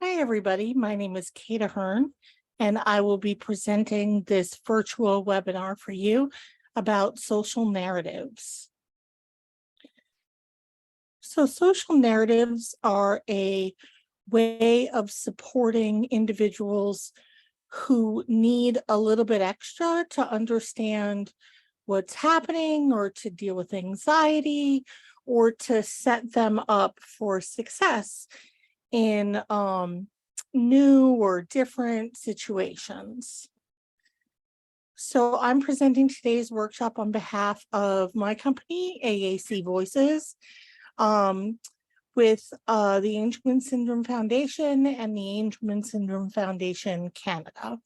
Hi, everybody. My name is Kate Ahern, and I will be presenting this virtual webinar for you about social narratives. So social narratives are a way of supporting individuals who need a little bit extra to understand what's happening or to deal with anxiety or to set them up for success in new or different situations. So I'm presenting today's workshop on behalf of my company, AAC Voices, with the Angelman Syndrome Foundation and the Angelman Syndrome Foundation Canada.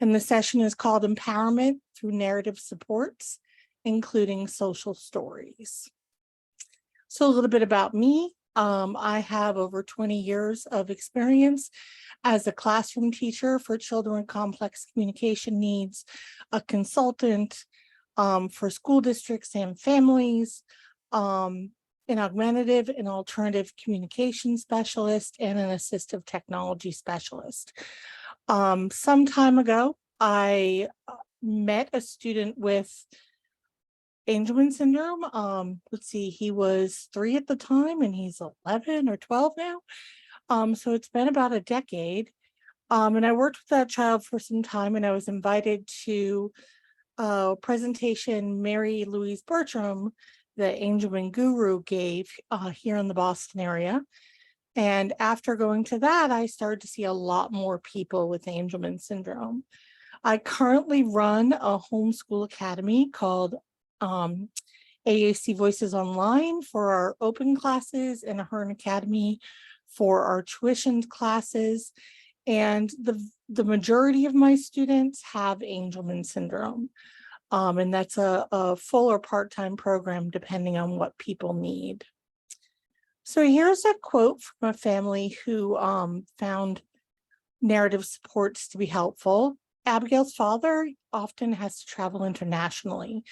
And the session is called Empowerment Through Narrative Supports, including social stories. So a little bit about me. I have over 20 years of experience as a classroom teacher for children with complex communication needs, a consultant for school districts and families, an augmentative and alternative communication specialist, and an assistive technology specialist. Some time ago, I met a student with Angelman syndrome. Let's see, he was 3 at the time and he's 11 or 12 now. So it's been about a decade. And I worked with that child for some time, and I was invited to a presentation Mary Louise Bertram, the Angelman guru, gave here in the Boston area. And after going to that, I started to see a lot more people with Angelman syndrome. I currently run a homeschool academy called AAC Voices Online for our open classes, and Ahern Academy for our tuition classes. And the majority of my students have Angelman syndrome. And that's a full or part-time program depending on what people need. So here's a quote from a family who found narrative supports to be helpful. Abigail's father often has to travel internationally.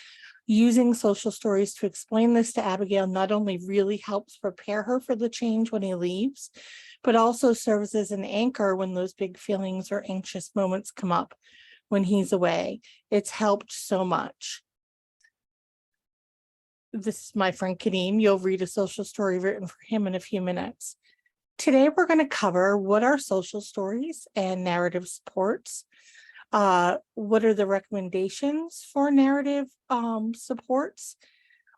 Using social stories to explain this to Abigail not only really helps prepare her for the change when he leaves, but also serves as an anchor when those big feelings or anxious moments come up when he's away. It's helped so much. This is my friend Kadeem. You'll read a social story written for him in a few minutes. Today, we're going to cover what are social stories and narrative supports. What are the recommendations for narrative supports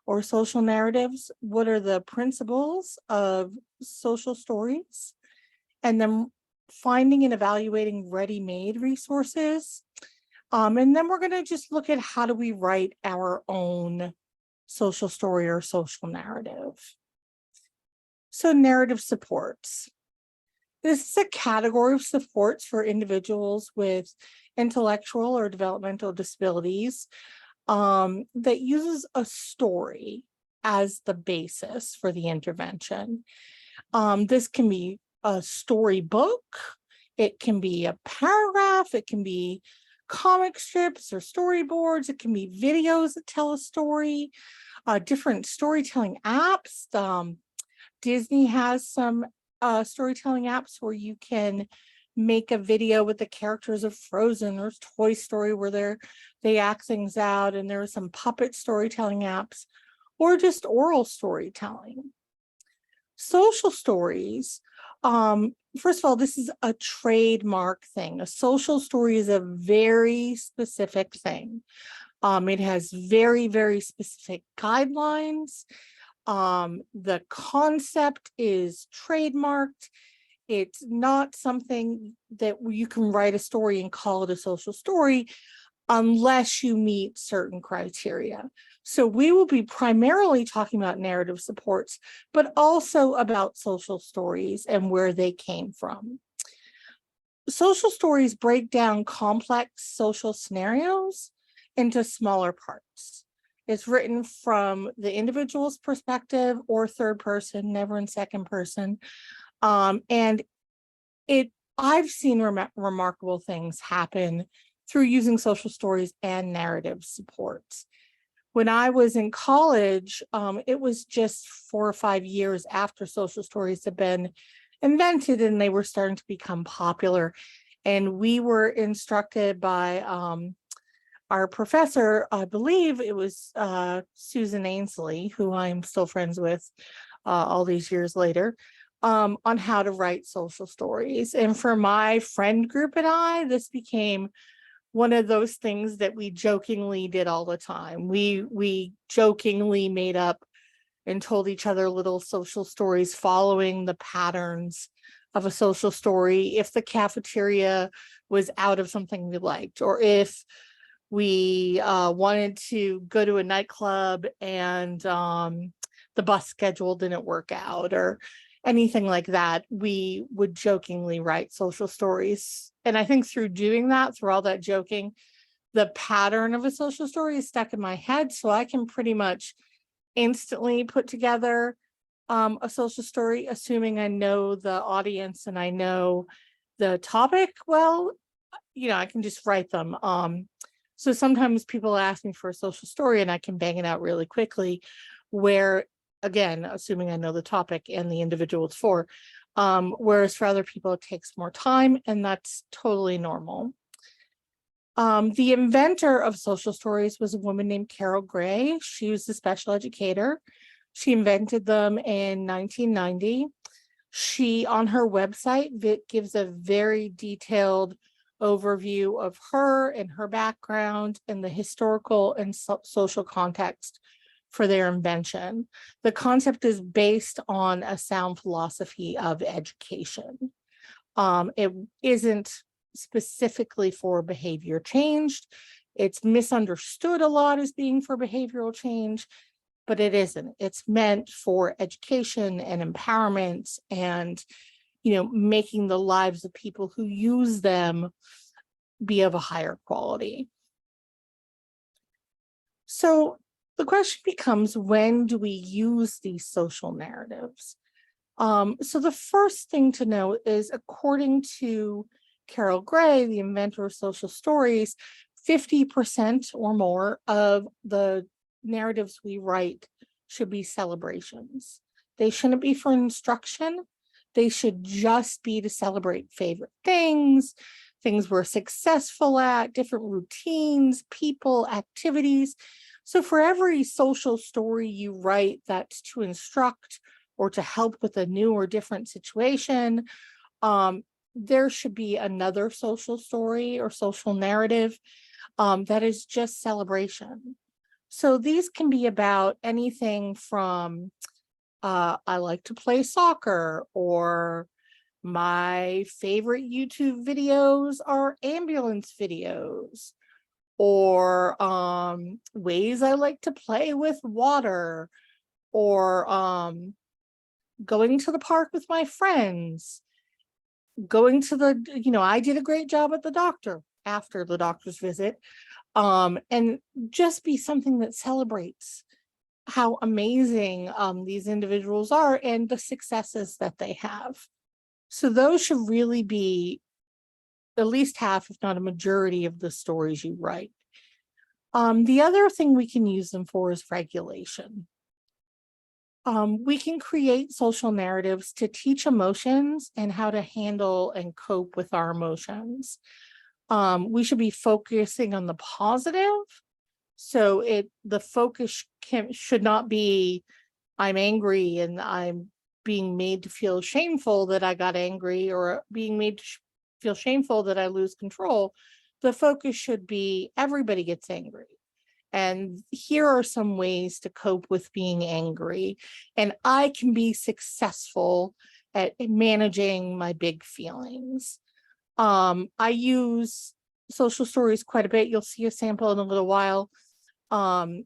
or social narratives? What are the principles of social stories? And then finding and evaluating ready-made resources. And then we're going to just look at how do we write our own social story or social narrative. So narrative supports. This is a category of supports for individuals with intellectual or developmental disabilities that uses a story as the basis for the intervention. This can be a storybook, it can be a paragraph, it can be comic strips or storyboards, it can be videos that tell a story, different storytelling apps. Disney has some storytelling apps where you can make a video with the characters of Frozen or Toy Story where they act things out, and there are some puppet storytelling apps or just oral storytelling. Social stories, first of all, this is a trademark thing. A social story is a very specific thing. It has very, very specific guidelines. The concept is trademarked. It's not something that you can write a story and call it a social story unless you meet certain criteria. So we will be primarily talking about narrative supports, but also about social stories and where they came from. Social stories break down complex social scenarios into smaller parts. It's written from the individual's perspective or third person, never in second person. And I've seen remarkable things happen through using social stories and narrative supports. When I was in college, it was just 4 or 5 years after social stories had been invented and they were starting to become popular. And we were instructed by our professor, I believe it was Susan Ainsley, who I'm still friends with all these years later, on how to write social stories. And for my friend group and I, this became one of those things that we jokingly did all the time. We jokingly made up and told each other little social stories following the patterns of a social story. If the cafeteria was out of something we liked, or if we wanted to go to a nightclub and the bus schedule didn't work out, or anything like that, we would jokingly write social stories. And I think through doing that, through all that joking, the pattern of a social story is stuck in my head. So I can pretty much instantly put together a social story, assuming I know the audience and I know the topic well. I can just write them. So sometimes people ask me for a social story and I can bang it out really quickly, where, again, assuming I know the topic and the individual it's for, whereas for other people it takes more time, and that's totally normal. The inventor of social stories was a woman named Carol Gray. She was a special educator. She invented them in 1990. She, on her website, gives a very detailed overview of her and her background and the historical and social context for their invention. The concept is based on a sound philosophy of education. It isn't specifically for behavior change. It's misunderstood a lot as being for behavioral change, but it isn't. It's meant for education and empowerment and, making the lives of people who use them be of a higher quality. So the question becomes, when do we use these social narratives? So the first thing to know is, according to Carol Gray, the inventor of social stories, 50% or more of the narratives we write should be celebrations. They shouldn't be for instruction. They should just be to celebrate favorite things we're successful at, different routines, people, activities. So for every social story you write that's to instruct or to help with a new or different situation, there should be another social story or social narrative that is just celebration. So these can be about anything from I like to play soccer, or my favorite YouTube videos are ambulance videos, or ways I like to play with water, or going to the park with my friends, going to I did a great job at the doctor after the doctor's visit, and just be something that celebrates how amazing these individuals are and the successes that they have. So those should really be at least half, if not a majority, of the stories you write. The other thing we can use them for is regulation. We can create social narratives to teach emotions and how to handle and cope with our emotions. We should be focusing on the positive. So the focus should not be, I'm angry and I'm being made to feel shameful that I got angry, or being made to feel shameful that I lose control. The focus should be, everybody gets angry. And here are some ways to cope with being angry. And I can be successful at managing my big feelings. I use social stories quite a bit. You'll see a sample in a little while. So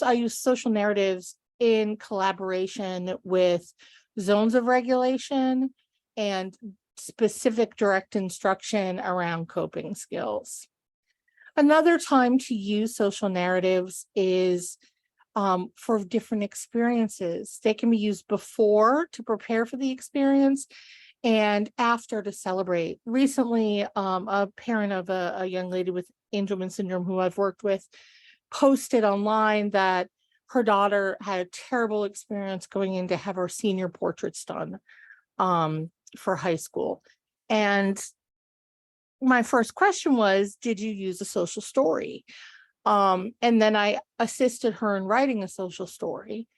I use social narratives in collaboration with zones of regulation and specific direct instruction around coping skills. Another time to use social narratives is for different experiences. They can be used before to prepare for the experience and after to celebrate. Recently, a parent of a young lady with Angelman syndrome who I've worked with posted online that her daughter had a terrible experience going in to have her senior portraits done for high school. And my first question was, did you use a social story? And then I assisted her in writing a social story.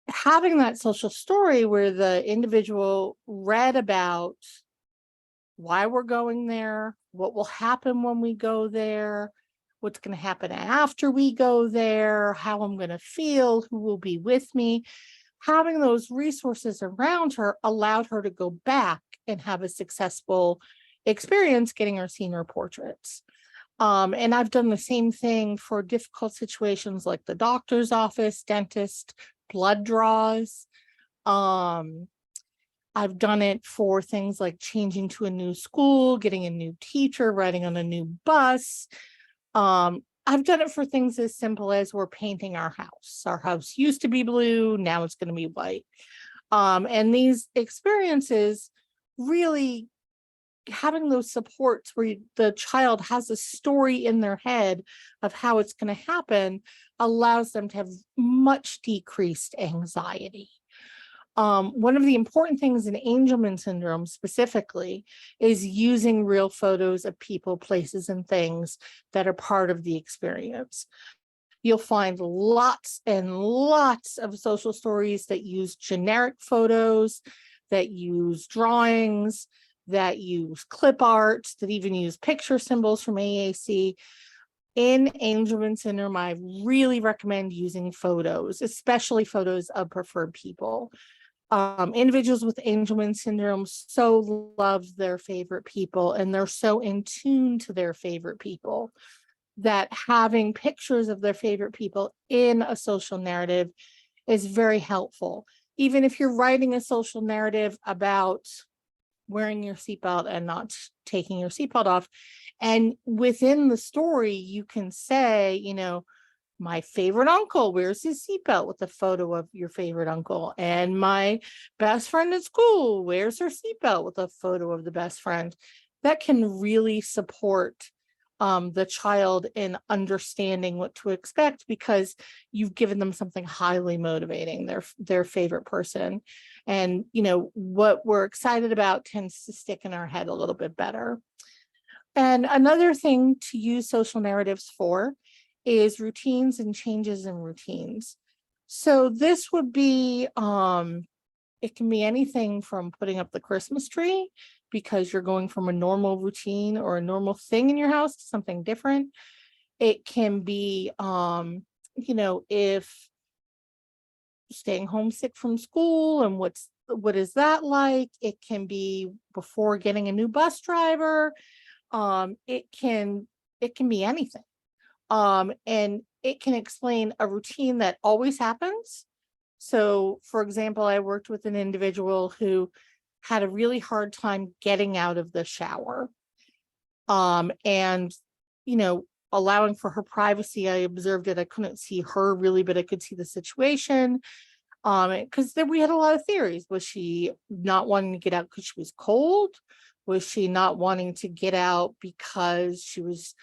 Having that social story where the individual read about why we're going there, what will happen when we go there, what's going to happen after we go there, how I'm going to feel, who will be with me. Having those resources around her allowed her to go back and have a successful experience getting her senior portraits. And I've done the same thing for difficult situations like the doctor's office, dentist, blood draws. I've done it for things like changing to a new school, getting a new teacher, riding on a new bus. I've done it for things as simple as we're painting our house. Our house used to be blue, now it's going to be white. And these experiences, really having those supports where the child has a story in their head of how it's going to happen, allows them to have much decreased anxiety. One of the important things in Angelman syndrome specifically is using real photos of people, places, and things that are part of the experience. You'll find lots and lots of social stories that use generic photos, that use drawings, that use clip art, that even use picture symbols from AAC. In Angelman syndrome, I really recommend using photos, especially photos of preferred people. Individuals with Angelman syndrome so love their favorite people, and they're so in tune to their favorite people that having pictures of their favorite people in a social narrative is very helpful. Even if you're writing a social narrative about wearing your seatbelt and not taking your seatbelt off, and within the story, you can say, you know, my favorite uncle wears his seatbelt with a photo of your favorite uncle, and my best friend at school wears her seatbelt with a photo of the best friend. That can really support the child in understanding what to expect, because you've given them something highly motivating, their favorite person. And you know what we're excited about tends to stick in our head a little bit better. And another thing to use social narratives for is routines and changes in routines. So this would be, it can be anything from putting up the Christmas tree because you're going from a normal routine or a normal thing in your house to something different. It can be, you know, if staying homesick from school and what is that like? It can be before getting a new bus driver. It can be anything. And it can explain a routine that always happens. So, for example, I worked with an individual who had a really hard time getting out of the shower. And, you know, allowing for her privacy, I observed it. I couldn't see her really, but I could see the situation. Because then we had a lot of theories. Was she not wanting to get out because she was cold? Was she not wanting to get out because she was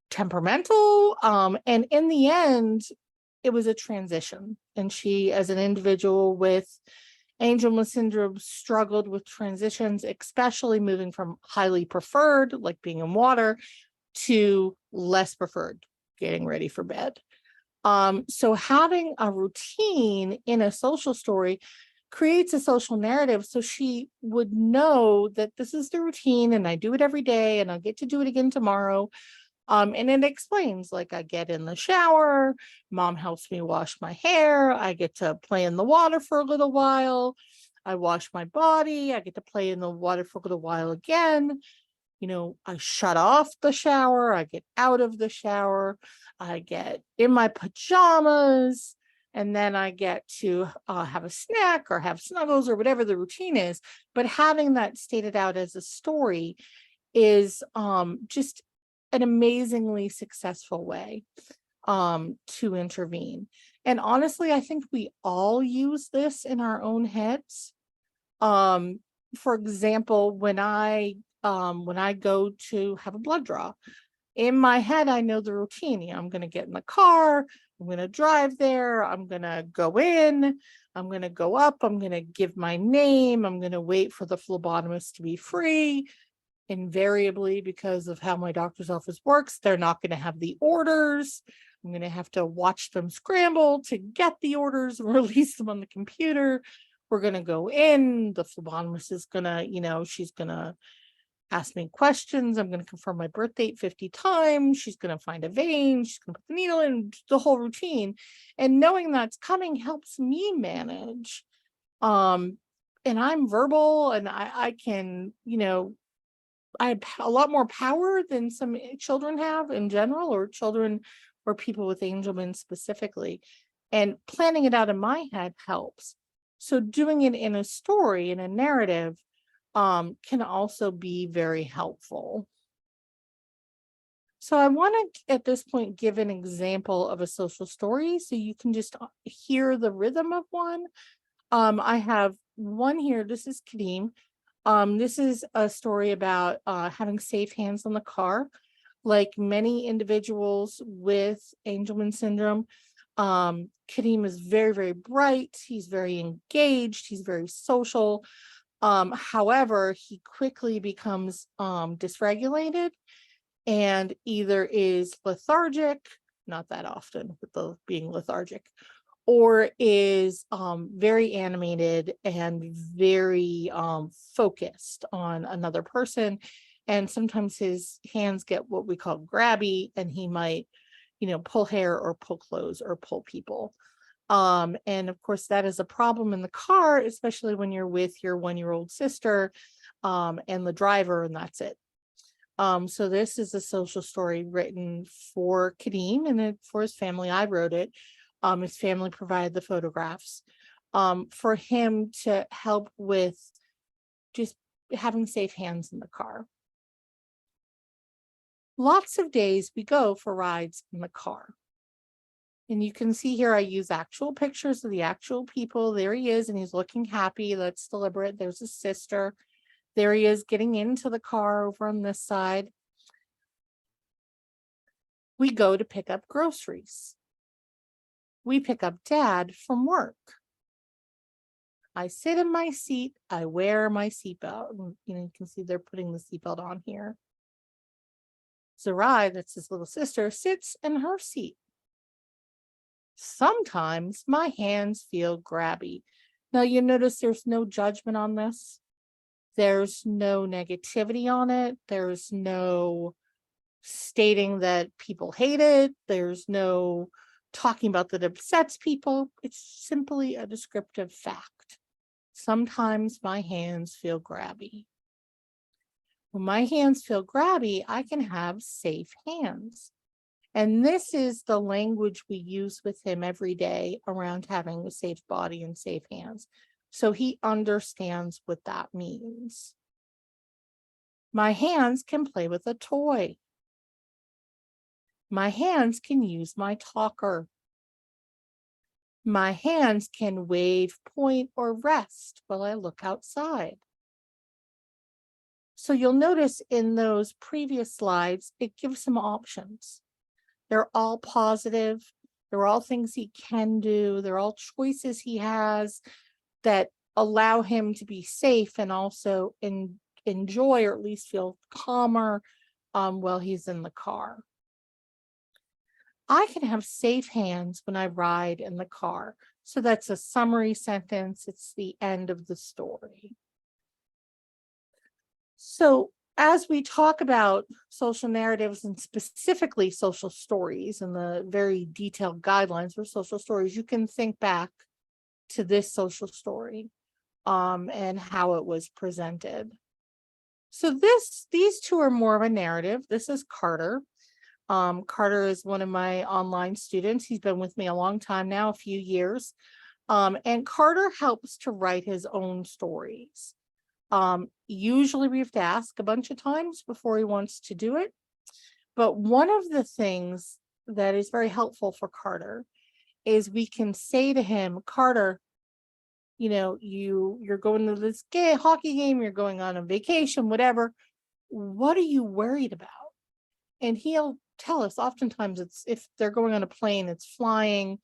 temperamental? And in the end, it was a transition. And she, as an individual with Angelman syndrome, struggled with transitions, especially moving from highly preferred, like being in water, to less preferred, getting ready for bed. So having a routine in a social story creates a social narrative, so she would know that this is the routine and I do it every day and I'll get to do it again tomorrow. And it explains, like, I get in the shower, mom helps me wash my hair, I get to play in the water for a little while, I wash my body, I get to play in the water for a little while again. You know, I shut off the shower, I get out of the shower, I get in my pajamas, and then I get to have a snack or have snuggles or whatever the routine is. But having that stated out as a story is just an amazingly successful way to intervene. And honestly, I think we all use this in our own heads. For example, when I go to have a blood draw, In my head, I know the routine. I'm going to get in the car. I'm going to drive there. I'm going to go in. I'm going to go up. I'm going to give my name. I'm going to wait for the phlebotomist to be free. Invariably, because of how my doctor's office works, they're not going to have the orders. I'm going to have to watch them scramble to get the orders and release them on the computer. We're going to go in. The phlebotomist is going to, she's going to ask me questions. I'm going to confirm my birth date 50 times. She's going to find a vein. She's going to put the needle in, the whole routine. And knowing that's coming helps me manage. And I'm verbal and I can, I have a lot more power than some children have in general, or children or people with Angelman specifically. And planning it out in my head helps. So doing it in a story, in a narrative, can also be very helpful. So I want to, at this point, give an example of a social story so you can just hear the rhythm of one. I have one here. This is Kadeem. This is a story about having safe hands on the car. Like many individuals with Angelman syndrome, Kadeem is very, very bright. He's very engaged. He's very social. However, he quickly becomes dysregulated and either is lethargic, not that often with the being lethargic, or is very animated and very focused on another person. And sometimes his hands get what we call grabby, and he might, pull hair or pull clothes or pull people. And of course, that is a problem in the car, especially when you're with your 1-year-old sister and the driver, and that's it. So this is a social story written for Kadeem and for his family. I wrote it. His family provided the photographs for him to help with just having safe hands in the car. Lots of days we go for rides in the car. And you can see here, I use actual pictures of the actual people. There he is, and he's looking happy. That's deliberate. There's his sister. There he is getting into the car over on this side. We go to pick up groceries. We pick up Dad from work. I sit in my seat. I wear my seatbelt. You can see they're putting the seatbelt on here. Sarai, that's his little sister, sits in her seat. Sometimes my hands feel grabby. Now you notice there's no judgment on this. There's no negativity on it. There's no stating that people hate it. There's no talking about that upsets people. It's simply a descriptive fact. Sometimes my hands feel grabby. When my hands feel grabby, I can have safe hands. And this is the language we use with him every day around having a safe body and safe hands. So he understands what that means. My hands can play with a toy. My hands can use my talker. My hands can wave, point, or rest while I look outside. So you'll notice in those previous slides, it gives some options. They're all positive. They're all things he can do. They're all choices he has that allow him to be safe and also enjoy, or at least feel calmer while he's in the car. I can have safe hands when I ride in the car. So that's a summary sentence. It's the end of the story. So as we talk about social narratives and specifically social stories and the very detailed guidelines for social stories, you can think back to this social story and how it was presented. So these two are more of a narrative. This is Carter. Carter is one of my online students. He's been with me a long time now, a few years. And Carter helps to write his own stories. Usually we have to ask a bunch of times before he wants to do it. But one of the things that is very helpful for Carter is we can say to him, Carter, you're going to this hockey game, you're going on a vacation, whatever. What are you worried about? And he'll tell us oftentimes it's if they're going on a plane, it's flying.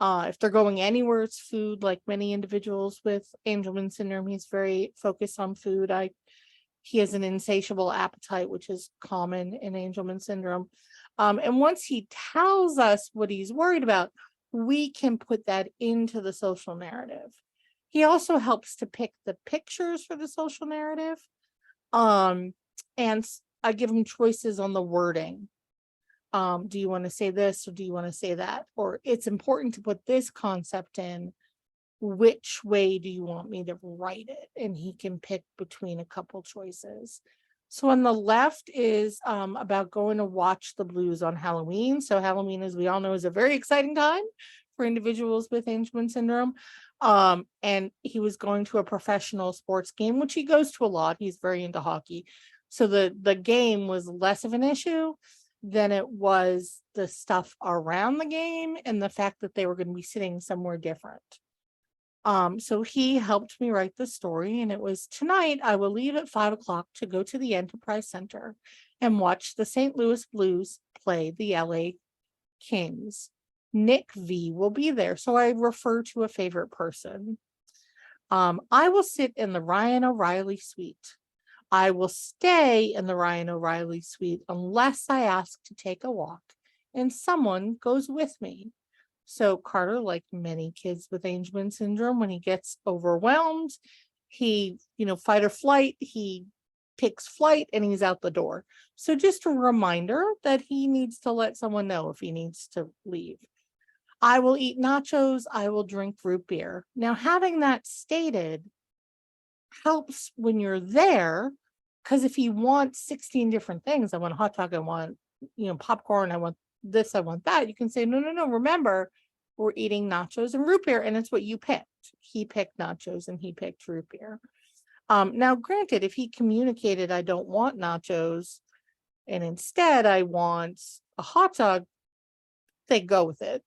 If they're going anywhere, it's food. Like many individuals with Angelman syndrome, he's very focused on food. He has an insatiable appetite, which is common in Angelman syndrome. And once he tells us what he's worried about, we can put that into the social narrative. He also helps to pick the pictures for the social narrative. And I give him choices on the wording. Do you want to say this or do you want to say that? Or it's important to put this concept in. Which way do you want me to write it? And he can pick between a couple choices. So on the left is about going to watch the blues on Halloween. So Halloween, as we all know, is a very exciting time for individuals with Angelman syndrome. And he was going to a professional sports game, which he goes to a lot. He's very into hockey. So the game was less of an issue than it was the stuff around the game and the fact that they were going to be sitting somewhere different. So he helped me write the story, and it was tonight I will leave at 5 o'clock to go to the Enterprise Center and watch the St. Louis Blues play the LA Kings. Nick V will be there. So I refer to a favorite person. I will sit in the Ryan O'Reilly suite. I will stay in the Ryan O'Reilly suite unless I ask to take a walk and someone goes with me. So Carter, like many kids with Angelman syndrome, when he gets overwhelmed, he, fight or flight, he picks flight and he's out the door. So just a reminder that he needs to let someone know if he needs to leave. I will eat nachos. I will drink root beer. Now, having that stated helps when you're there, because if he wants 16 different things, I want a hot dog, I want, popcorn, I want this, I want that, you can say, no, remember, we're eating nachos and root beer, and it's what you picked. He picked nachos and he picked root beer. Now, granted, if he communicated, I don't want nachos, and instead I want a hot dog, they go with it.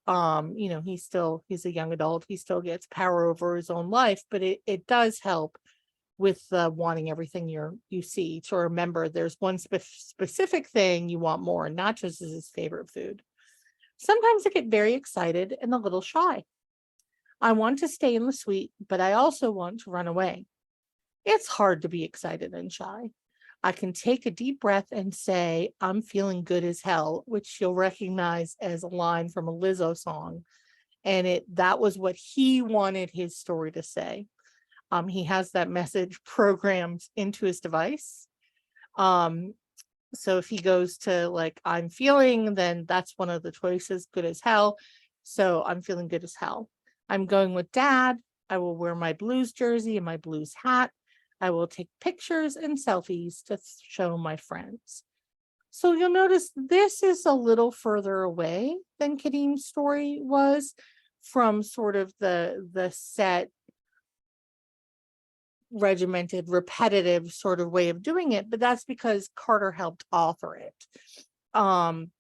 He's a young adult. He still gets power over his own life, but it does help with wanting everything you see to remember there's one specific thing you want more, and nachos is his favorite food. Sometimes I get very excited and a little shy. I want to stay in the suite, but I also want to run away. It's hard to be excited and shy. I can take a deep breath and say, I'm feeling good as hell, which you'll recognize as a line from a Lizzo song. And that was what he wanted his story to say. He has that message programmed into his device. So if he goes to like, I'm feeling, then that's one of the choices, good as hell. So I'm feeling good as hell. I'm going with dad. I will wear my blues jersey and my blues hat. I will take pictures and selfies to show my friends. So you'll notice this is a little further away than Kadim's story was from sort of the set, regimented, repetitive sort of way of doing it, but that's because Carter helped author it. And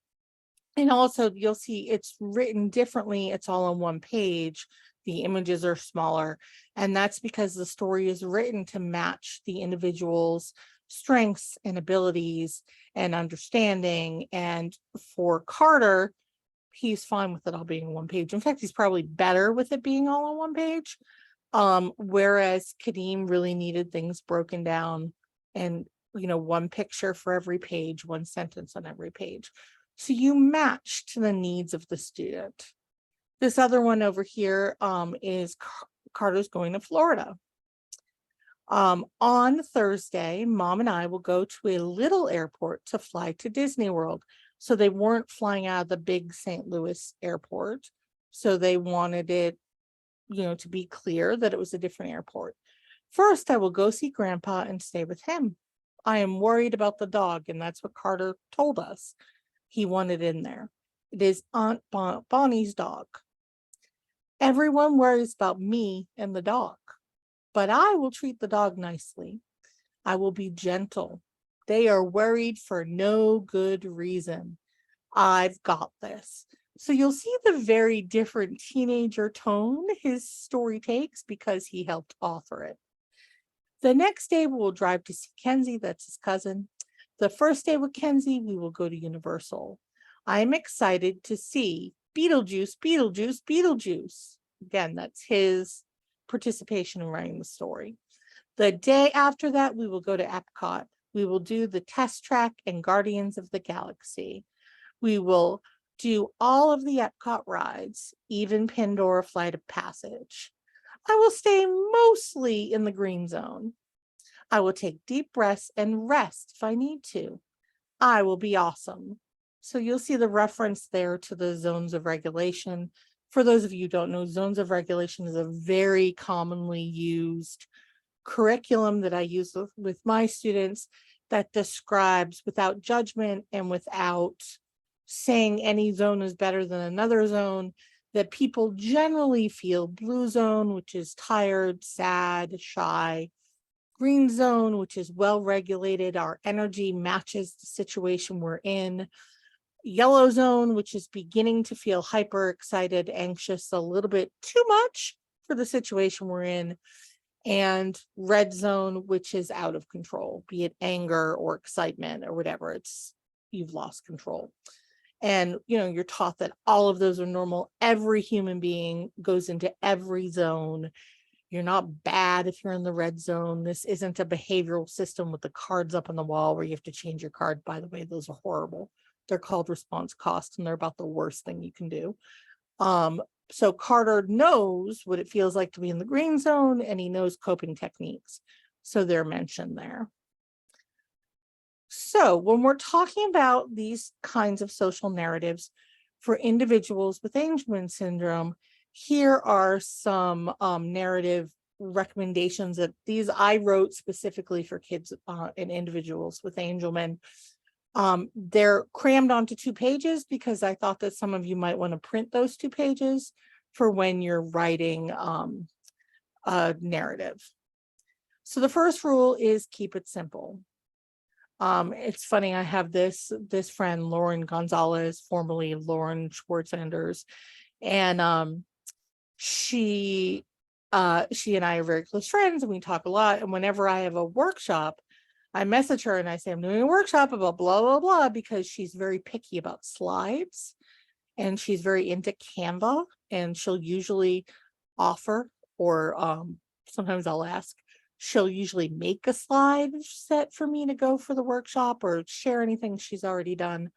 also you'll see it's written differently. It's all on one page. The images are smaller, and that's because the story is written to match the individual's strengths and abilities and understanding. And for Carter, he's fine with it all being on one page. In fact, he's probably better with it being all on one page. Whereas Kadim really needed things broken down and, one picture for every page, one sentence on every page. So you match to the needs of the student. This other one over here is Carter's going to Florida. On Thursday, Mom and I will go to a little airport to fly to Disney World. So they weren't flying out of the big St. Louis airport. So they wanted it, to be clear that it was a different airport. First, I will go see Grandpa and stay with him. I am worried about the dog, and that's what Carter told us. He wanted in there. It is Aunt Bonnie's dog. Everyone worries about me and the dog, but I will treat the dog nicely. I will be gentle. They are worried for no good reason. I've got this. So you'll see the very different teenager tone his story takes because he helped author it. The next day we'll drive to see Kenzie, that's his cousin. The first day with Kenzie, we will go to Universal. I am excited to see Beetlejuice, Beetlejuice, Beetlejuice. Again, that's his participation in writing the story. The day after that, we will go to Epcot. We will do the Test Track and Guardians of the Galaxy. We will do all of the Epcot rides, even Pandora Flight of Passage. I will stay mostly in the green zone. I will take deep breaths and rest if I need to. I will be awesome. So you'll see the reference there to the zones of regulation. For those of you who don't know, zones of regulation is a very commonly used curriculum that I use with my students that describes, without judgment and without saying any zone is better than another zone, that people generally feel blue zone, which is tired, sad, shy, green zone, which is well regulated, our energy matches the situation we're in, yellow zone, which is beginning to feel hyper excited, anxious, a little bit too much for the situation we're in, and red zone, which is out of control, be it anger or excitement or whatever, it's you've lost control. And you're taught that all of those are normal. Every human being goes into every zone. You're not bad if you're in the red zone. This isn't a behavioral system with the cards up on the wall where you have to change your card. By the way, those are horrible. They're called response costs, and they're about the worst thing you can do. So Carter knows what it feels like to be in the green zone, and he knows coping techniques. So they're mentioned there. So when we're talking about these kinds of social narratives for individuals with Angelman syndrome, here are some narrative recommendations that these I wrote specifically for kids and individuals with Angelman. They're crammed onto 2 pages because I thought that some of you might want to print those 2 pages for when you're writing a narrative. So the first rule is keep it simple. It's funny, I have this friend, Lauren Gonzalez, formerly Lauren Schwartzanders, and she and I are very close friends, and we talk a lot. And whenever I have a workshop, I message her and I say, I'm doing a workshop about blah, blah, blah, because she's very picky about slides and she's very into Canva, and she'll usually offer, or sometimes I'll ask, she'll usually make a slide set for me to go for the workshop or share anything she's already done.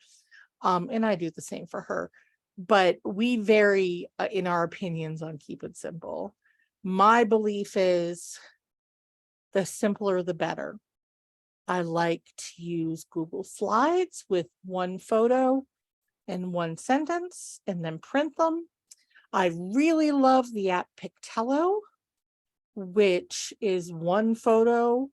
And I do the same for her. But we vary in our opinions on keep it simple. My belief is the simpler, the better. I like to use Google Slides with 1 photo and 1 sentence and then print them. I really love the app Pictello, which is 1 photo,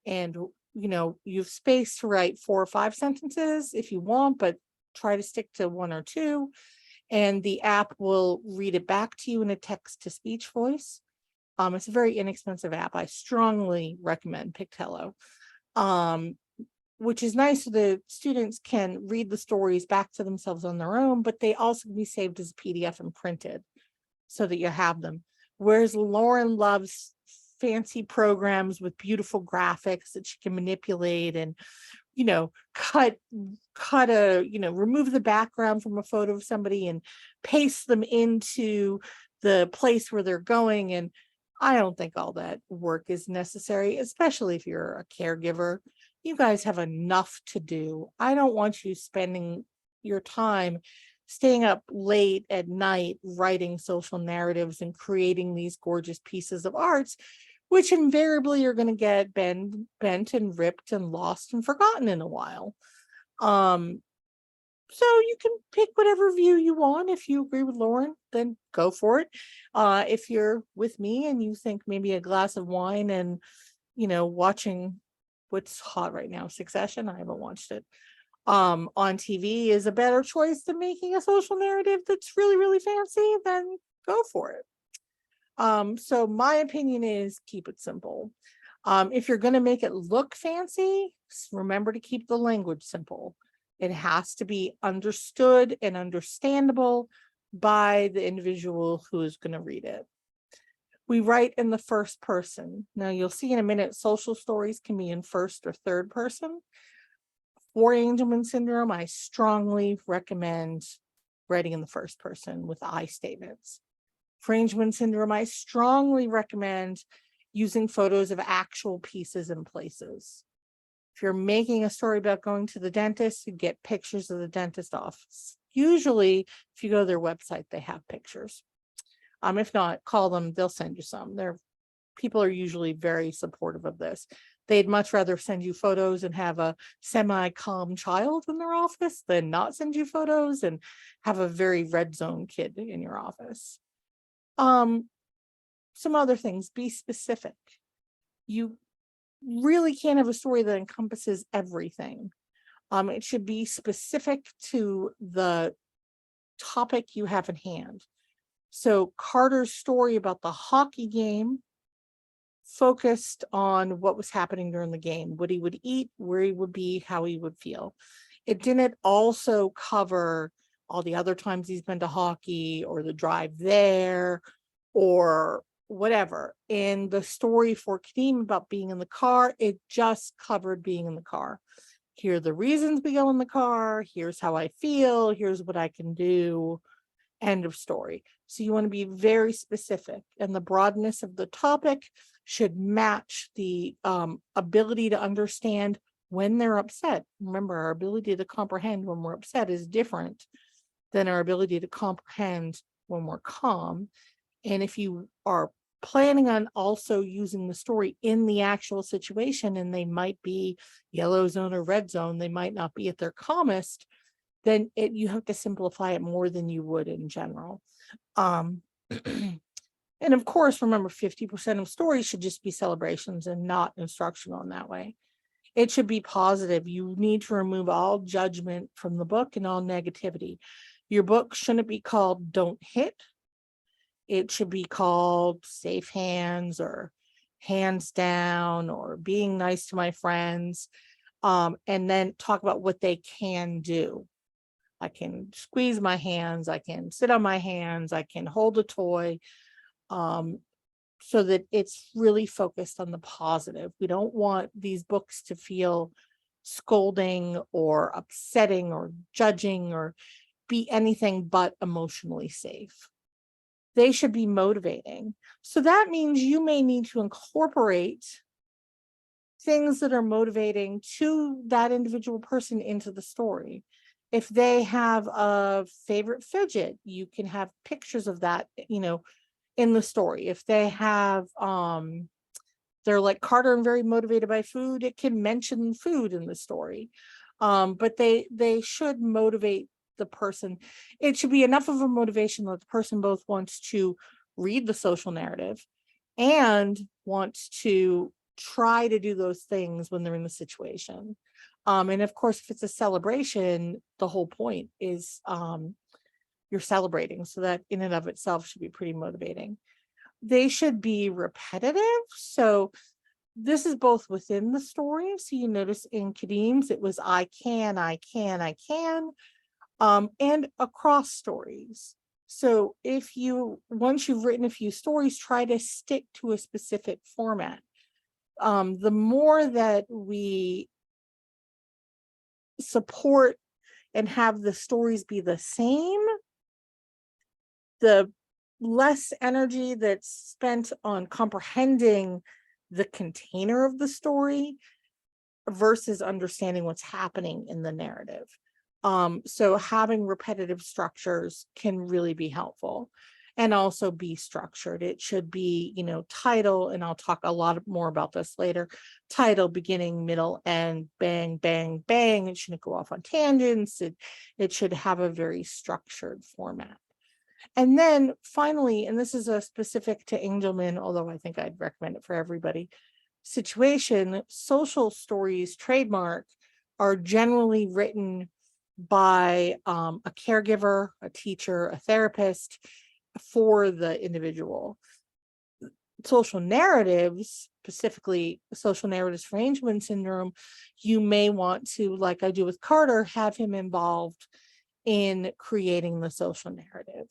and you've space to write 4 or 5 sentences if you want, but try to stick to 1 or 2. And the app will read it back to you in a text-to-speech voice. It's a very inexpensive app. I strongly recommend Pictello, which is nice so the students can read the stories back to themselves on their own, but they also can be saved as a PDF and printed so that you have them. Whereas Lauren loves fancy programs with beautiful graphics that she can manipulate and cut remove the background from a photo of somebody and paste them into the place where they're going. And I don't think all that work is necessary, especially if you're a caregiver. You guys have enough to do. I don't want you spending your time staying up late at night writing social narratives and creating these gorgeous pieces of arts, which invariably are going to get bent and ripped and lost and forgotten in a while. So you can pick whatever view you want. If you agree with Lauren, then go for it. If you're with me and you think maybe a glass of wine and watching what's hot right now, Succession, I haven't watched it, on TV is a better choice than making a social narrative that's really, really fancy, then go for it. So my opinion is keep it simple. If you're going to make it look fancy, remember to keep the language simple. It has to be understood and understandable by the individual who is going to read it. We write in the first person. Now you'll see in a minute, social stories can be in first or third person. For Angelman syndrome, I strongly recommend writing in the first person with I statements. For Angelman syndrome, I strongly recommend using photos of actual pieces and places. If you're making a story about going to the dentist, you get pictures of the dentist office. Usually, if you go to their website, they have pictures. If not, call them, they'll send you some. People are usually very supportive of this. They'd much rather send you photos and have a semi-calm child in their office than not send you photos and have a very red zone kid in your office. Some other things, be specific. You really can't have a story that encompasses everything. It should be specific to the topic you have in hand. So Carter's story about the hockey game focused on what was happening during the game, what he would eat, where he would be, how he would feel. It didn't also cover all the other times he's been to hockey or the drive there or whatever. In the story for Kadeem about being in the car, it just covered being in the car. Here are the reasons we go in the car. Here's how I feel. Here's what I can do. End of story. So you want to be very specific, and the broadness of the topic should match the ability to understand when they're upset. Remember, our ability to comprehend when we're upset is different than our ability to comprehend when we're calm. And if you are planning on also using the story in the actual situation, and they might be yellow zone or red zone, they might not be at their calmest, then you have to simplify it more than you would in general. And of course, remember, 50% of stories should just be celebrations and not instructional in that way. It should be positive. You need to remove all judgment from the book and all negativity. Your book shouldn't be called Don't Hit. It should be called Safe Hands or Hands Down or Being Nice to My Friends. And then talk about what they can do. I can squeeze my hands, I can sit on my hands, I can hold a toy, so that it's really focused on the positive. We don't want these books to feel scolding or upsetting or judging or be anything but emotionally safe. They should be motivating. So that means you may need to incorporate things that are motivating to that individual person into the story. If they have a favorite fidget, you can have pictures of that, in the story. If they have, they're like Carter and very motivated by food, it can mention food in the story. But they should motivate the person. It should be enough of a motivation that the person both wants to read the social narrative and wants to try to do those things when they're in the situation. And of course, if it's a celebration, the whole point is you're celebrating. So that in and of itself should be pretty motivating. They should be repetitive. So this is both within the story. So you notice in Kadeem's, it was I can, and across stories. So once you've written a few stories, try to stick to a specific format. The more that we support and have the stories be the same, the less energy that's spent on comprehending the container of the story versus understanding what's happening in the narrative. So having repetitive structures can really be helpful, and also be structured. It should be, title, and I'll talk a lot more about this later. Title, beginning, middle, end, bang, bang, bang. It shouldn't go off on tangents. It should have a very structured format. And then finally, and this is a specific to Angelman, although I think I'd recommend it for everybody, situation, social stories, trademark, are generally written by a caregiver, a teacher, a therapist for the individual. Social narratives, specifically social narratives for Angelman syndrome, you may want to, like I do with Carter, have him involved in creating the social narrative.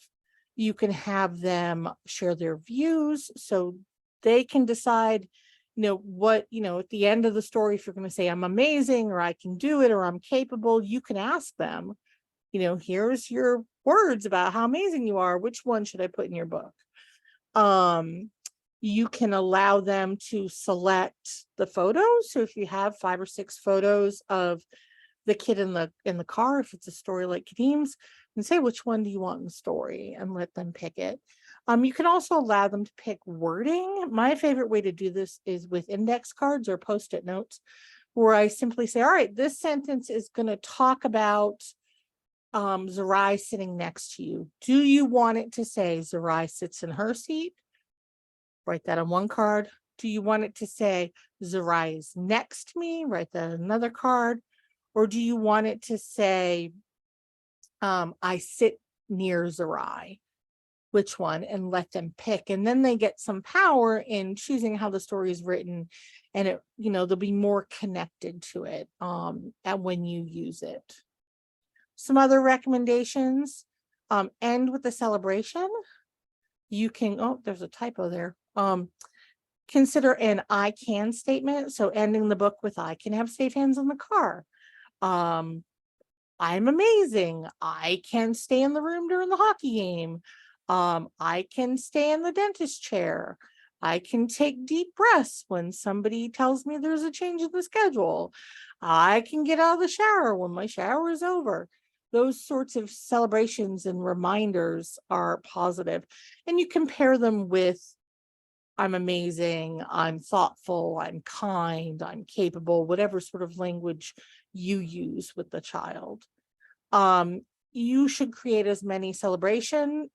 You can have them share their views so they can decide at the end of the story, if you're going to say I'm amazing or I can do it or I'm capable, you can ask them, here's your words about how amazing you are. Which one should I put in your book? You can allow them to select the photos. So if you have 5 or 6 photos of the kid in the car, if it's a story like Kadim's, and say which one do you want in the story and let them pick it. You can also allow them to pick wording. My favorite way to do this is with index cards or post-it notes, where I simply say, all right, this sentence is going to talk about Zerai sitting next to you. Do you want it to say Zerai sits in her seat? Write that on one card. Do you want it to say Zerai is next to me? Write that on another card. Or do you want it to say I sit near Zerai? Which one? And let them pick. And then they get some power in choosing how the story is written, and they'll be more connected to it and when you use it. Some other recommendations: end with a celebration. You can, there's a typo there. Consider an I can statement. So ending the book with I can have safe hands in the car. I'm amazing. I can stay in the room during the hockey game. I can stay in the dentist chair. I can take deep breaths when somebody tells me there's a change in the schedule. I can get out of the shower when my shower is over. Those sorts of celebrations and reminders are positive. And you compare them with I'm amazing, I'm thoughtful, I'm kind, I'm capable, whatever sort of language you use with the child. You should create as many celebration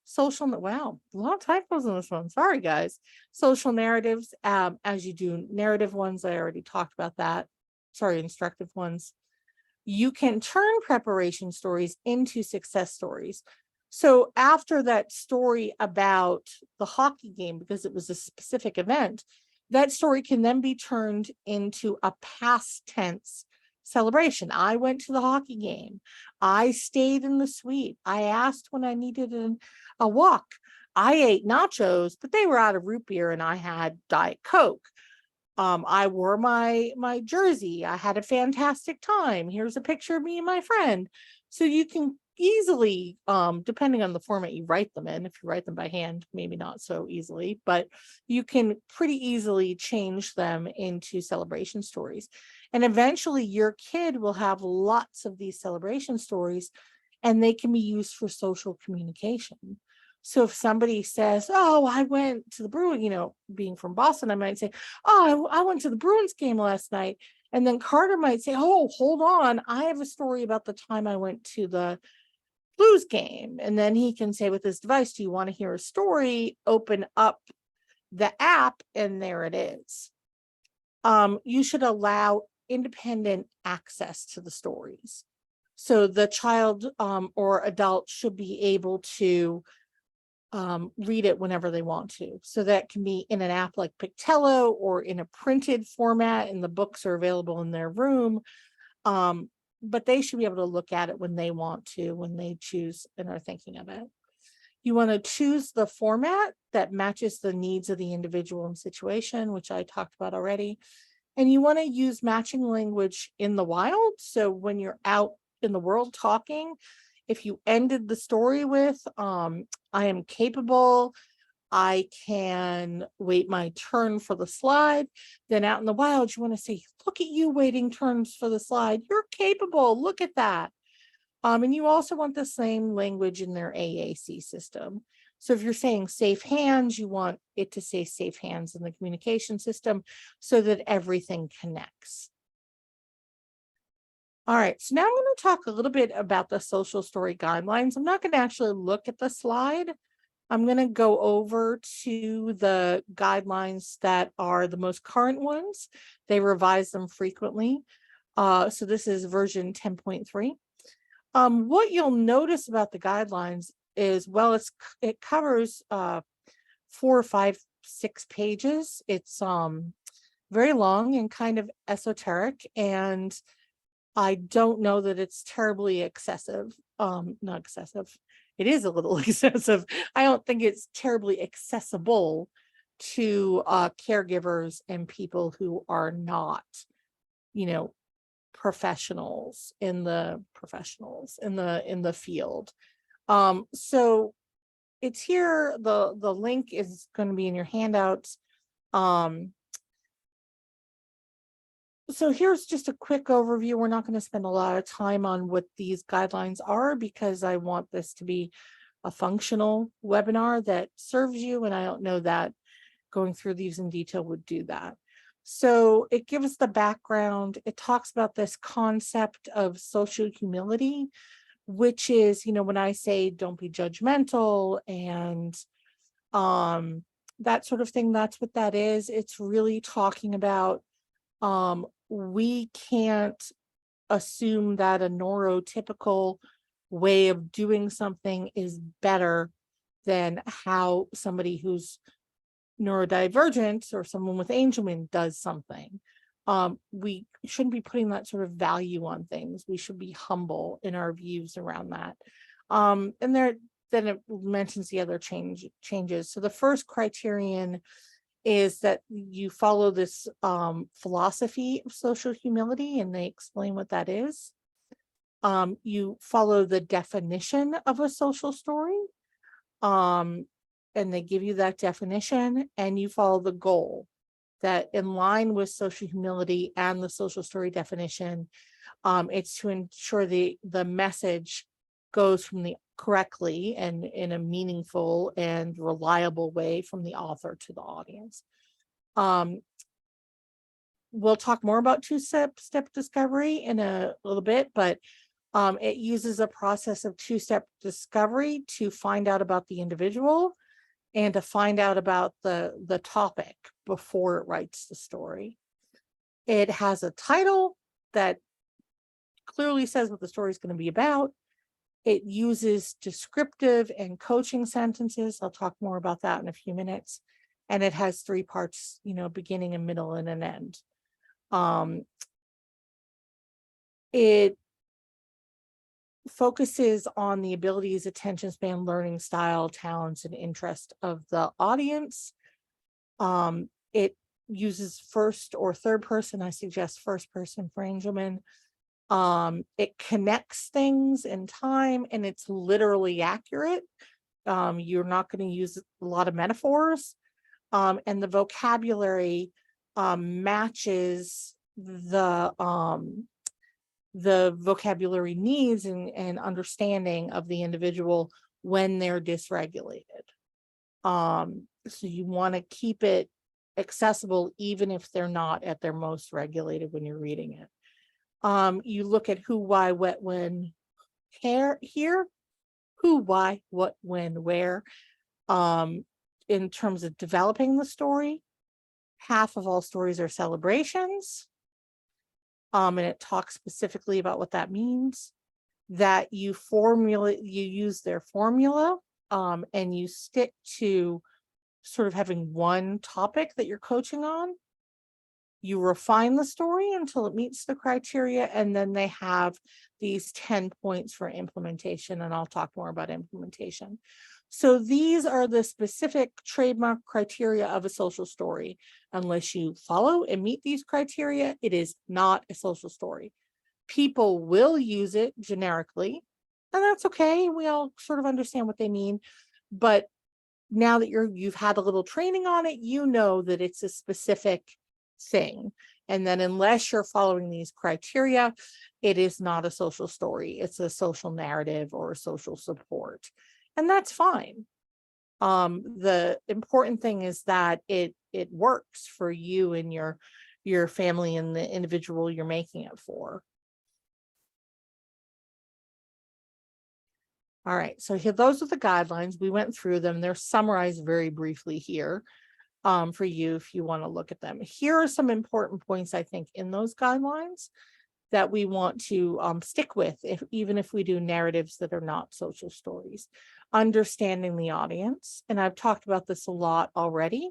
social, wow, a lot of typos in this one, sorry guys, social narratives as you do narrative ones. I already talked about that. Sorry, instructive ones. You can turn preparation stories into success stories. So after that story about the hockey game, because it was a specific event, that story can then be turned into a past tense celebration. I went to the hockey game. I stayed in the suite. I asked when I needed a walk. I ate nachos, but they were out of root beer and I had Diet Coke. I wore my jersey. I had a fantastic time. Here's a picture of me and my friend. So you can easily, depending on the format you write them in, if you write them by hand, maybe not so easily, but you can pretty easily change them into celebration stories. And eventually your kid will have lots of these celebration stories, and they can be used for social communication. So if somebody says, oh, I went to the Bruins, being from Boston, I might say, oh, I went to the Bruins game last night. And then Carter might say, oh, hold on, I have a story about the time I went to the Blues game. And then he can say with his device, do you want to hear a story? Open up the app and there it is. You should allow independent access to the stories. So the child or adult should be able to read it whenever they want to. So that can be in an app like Pictello or in a printed format, and the books are available in their room. But they should be able to look at it when they want to, when they choose and are thinking of it. You want to choose the format that matches the needs of the individual and situation, which I talked about already. And you want to use matching language in the wild. So when you're out in the world talking, if you ended the story with, I am capable, I can wait my turn for the slide, then out in the wild, you want to say, look at you waiting turns for the slide. You're capable. Look at that. And you also want the same language in their AAC system. So if you're saying safe hands, you want it to say safe hands in the communication system so that everything connects. All right, so now I'm going to talk a little bit about the social story guidelines. I'm not going to actually look at the slide. I'm going to go over to the guidelines that are the most current ones. They revise them frequently. So this is version 10.3. What you'll notice about the guidelines is, well, it covers 4 or 5, 6 pages. It's very long and kind of esoteric, and I don't know that it's terribly excessive. Not excessive. It is a little excessive. I don't think it's terribly accessible to caregivers and people who are not, you know, professionals in the field. So it's here. The link is going to be in your handouts. So here's just a quick overview. We're not going to spend a lot of time on what these guidelines are because I want this to be a functional webinar that serves you, and I don't know that going through these in detail would do that. So it gives the background. It talks about this concept of social humility, which is, you know, when I say don't be judgmental and that sort of thing, that's what that is. It's really talking about we can't assume that a neurotypical way of doing something is better than how somebody who's neurodivergent or someone with Angelman does something. We shouldn't be putting that sort of value on things. We should be humble in our views around that. And then it mentions the other changes. So the first criterion is that you follow this philosophy of social humility, and they explain what that is. You follow the definition of a social story, and they give you that definition, and you follow the goal that in line with social humility and the social story definition. It's to ensure the message goes from the correctly and in a meaningful and reliable way from the author to the audience. We'll talk more about two-step discovery in a little bit, but it uses a process of two-step discovery to find out about the individual and to find out about the topic before it writes the story. It has a title that clearly says what the story is going to be about. It uses descriptive and coaching sentences. I'll talk more about that in a few minutes. And it has 3 parts, you know, beginning, a middle, and an end. It focuses on the abilities, attention span, learning style, talents, and interest of the audience. It uses first or third person. I suggest first person for Angelman. It connects things in time, and it's literally accurate. You're not going to use a lot of metaphors, and the vocabulary matches the vocabulary needs and understanding of the individual when they're dysregulated. So you want to keep it accessible even if they're not at their most regulated when you're reading it. You look at who, why, what, when, here, who, why, what, when, where. In terms of developing the story, half of all stories are celebrations. And it talks specifically about what that means, that you use their formula, and you stick to sort of having one topic that you're coaching on. You refine the story until it meets the criteria, and then they have these 10 points for implementation, and I'll talk more about implementation. So these are the specific trademark criteria of a social story. Unless you follow and meet these criteria, it is not a social story. People will use it generically, and that's okay. We all sort of understand what they mean. But now that you've had a little training on it, you know that it's a specific thing. And then unless you're following these criteria, it is not a social story. It's a social narrative or a social support. And that's fine. The important thing is that it works for you and your family and the individual you're making it for. All right, so here, those are the guidelines. We went through them. They're summarized very briefly here for you if you want to look at them. Here are some important points, I think, in those guidelines that we want to stick with, even if we do narratives that are not social stories. Understanding the audience, and I've talked about this a lot already,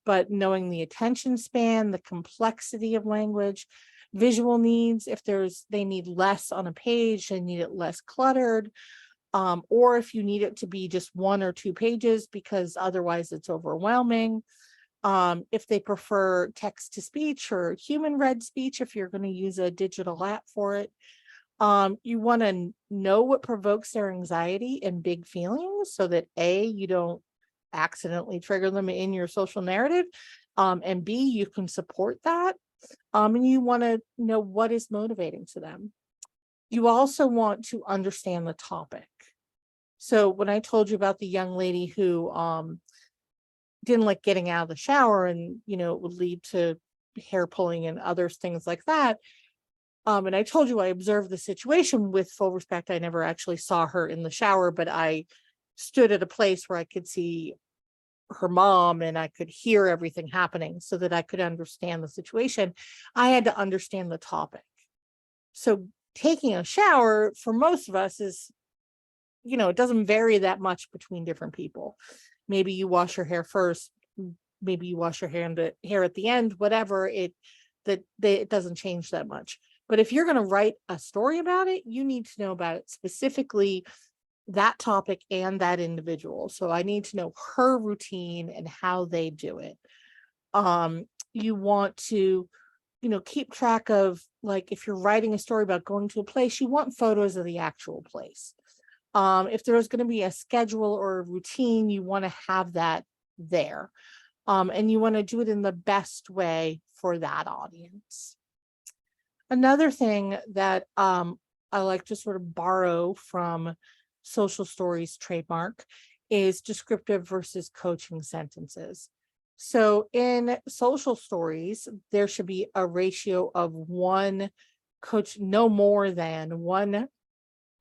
but knowing the attention span, the complexity of language, visual needs, if they need less on a page, they need it less cluttered, or if you need it to be just 1 or 2 pages because otherwise it's overwhelming. If they prefer text to speech or human read speech, if you're going to use a digital app for it. You want to know what provokes their anxiety and big feelings so that A, you don't accidentally trigger them in your social narrative. And B, you can support that. And you want to know what is motivating to them. You also want to understand the topic. So when I told you about the young lady who didn't like getting out of the shower and, it would lead to hair pulling and other things like that. And I told you I observed the situation. With full respect, I never actually saw her in the shower, but I stood at a place where I could see her mom and I could hear everything happening so that I could understand the situation. I had to understand the topic. So taking a shower for most of us is, it doesn't vary that much between different people. Maybe you wash your hair first, maybe you wash your hair at the end, whatever, it doesn't change that much. But if you're going to write a story about it, you need to know about it specifically, that topic and that individual. So I need to know her routine and how they do it. You want to, keep track of, like, if you're writing a story about going to a place, you want photos of the actual place. If there's going to be a schedule or a routine, you want to have that there. And you want to do it in the best way for that audience. Another thing that I like to sort of borrow from Social Stories trademark is descriptive versus coaching sentences. So in Social Stories, there should be a ratio of no more than one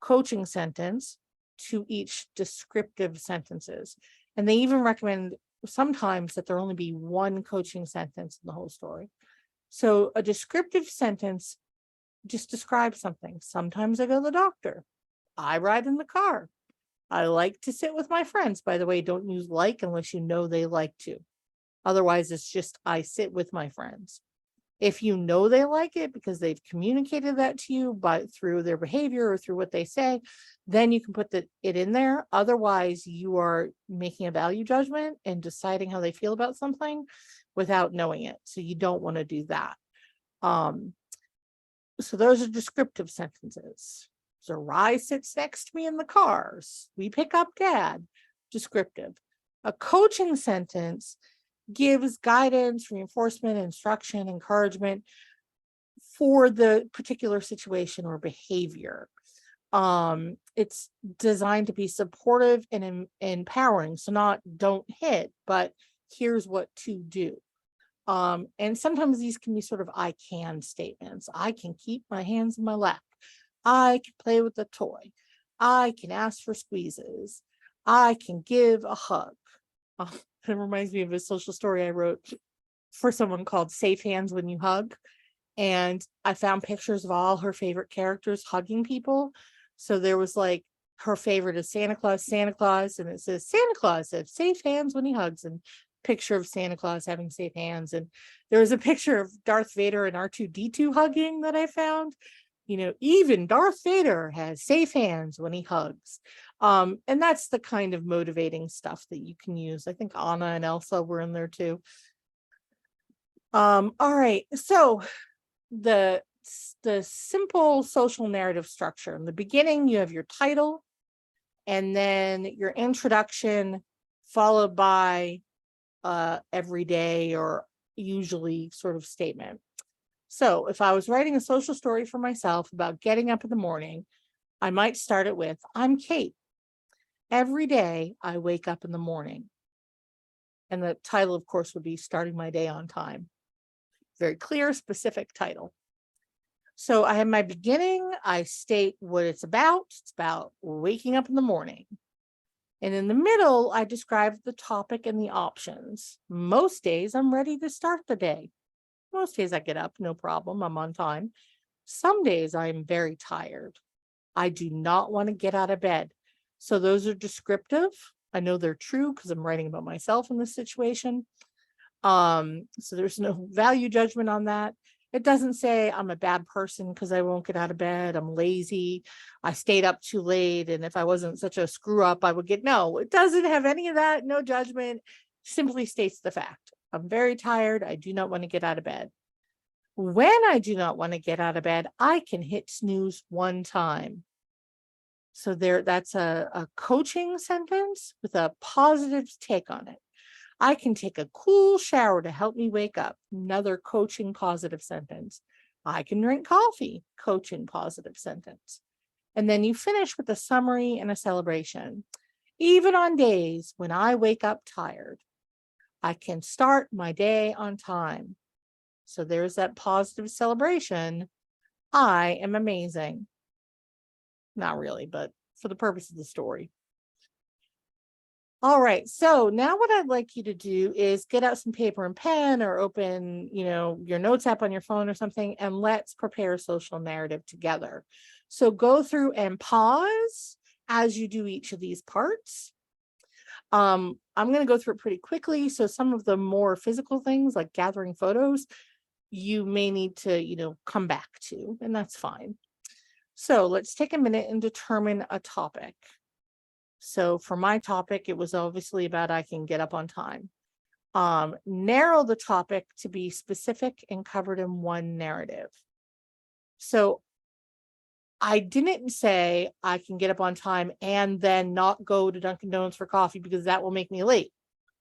coaching sentence to each descriptive sentences. And they even recommend sometimes that there only be one coaching sentence in the whole story. So a descriptive sentence just describes something. Sometimes I go to the doctor. I ride in the car. I like to sit with my friends. By the way, don't use like unless you know they like to. Otherwise, it's just I sit with my friends. If you know they like it because they've communicated that to you through their behavior or through what they say, then you can put it in there. Otherwise, you are making a value judgment and deciding how they feel about something without knowing it. So you don't want to do that. So those are descriptive sentences. So Rye sits next to me in the cars. We pick up Dad. Descriptive. A coaching sentence gives guidance, reinforcement, instruction, encouragement for the particular situation or behavior. It's designed to be supportive and empowering. So not don't hit, but here's what to do. And sometimes these can be sort of I can statements. I can keep my hands in my lap. I can play with a toy. I can ask for squeezes. I can give a hug. It reminds me of a social story I wrote for someone called Safe Hands When You Hug. And I found pictures of all her favorite characters hugging people. So there was like her favorite is Santa Claus, and it says Santa Claus has safe hands when he hugs, and picture of Santa Claus having safe hands. And there was a picture of Darth Vader and R2-D2 hugging that I found. Even Darth Vader has safe hands when he hugs. And that's the kind of motivating stuff that you can use. I think Anna and Elsa were in there too. All right. So the simple social narrative structure. In the beginning, you have your title and then your introduction, followed by everyday or usually sort of statement. So if I was writing a social story for myself about getting up in the morning, I might start it with, I'm Kate. Every day I wake up in the morning. And the title, of course, would be Starting My Day on Time. Very clear, specific title. So I have my beginning. I state what it's about. It's about waking up in the morning. And in the middle, I describe the topic and the options. Most days I'm ready to start the day. Most days I get up, no problem, I'm on time. Some days I'm very tired. I do not want to get out of bed. So those are descriptive. I know they're true because I'm writing about myself in this situation. So there's no value judgment on that. It doesn't say I'm a bad person because I won't get out of bed. I'm lazy. I stayed up too late. And if I wasn't such a screw up, I would no, it doesn't have any of that. No judgment, simply states the fact. I'm very tired. I do not want to get out of bed. When I do not want to get out of bed, I can hit snooze one time. So that's a coaching sentence with a positive take on it. I can take a cool shower to help me wake up. Another coaching positive sentence. I can drink coffee. Coaching positive sentence. And then you finish with a summary and a celebration. Even on days when I wake up tired, I can start my day on time. So there's that positive celebration. I am amazing. Not really, but for the purpose of the story. All right. So now what I'd like you to do is get out some paper and pen or open, your notes app on your phone or something, and let's prepare a social narrative together. So go through and pause as you do each of these parts. I'm going to go through it pretty quickly. So some of the more physical things like gathering photos, you may need to, come back to, and that's fine. So let's take a minute and determine a topic. So for my topic, it was obviously about I can get up on time. Narrow the topic to be specific and covered in one narrative. So I didn't say I can get up on time and then not go to Dunkin' Donuts for coffee because that will make me late.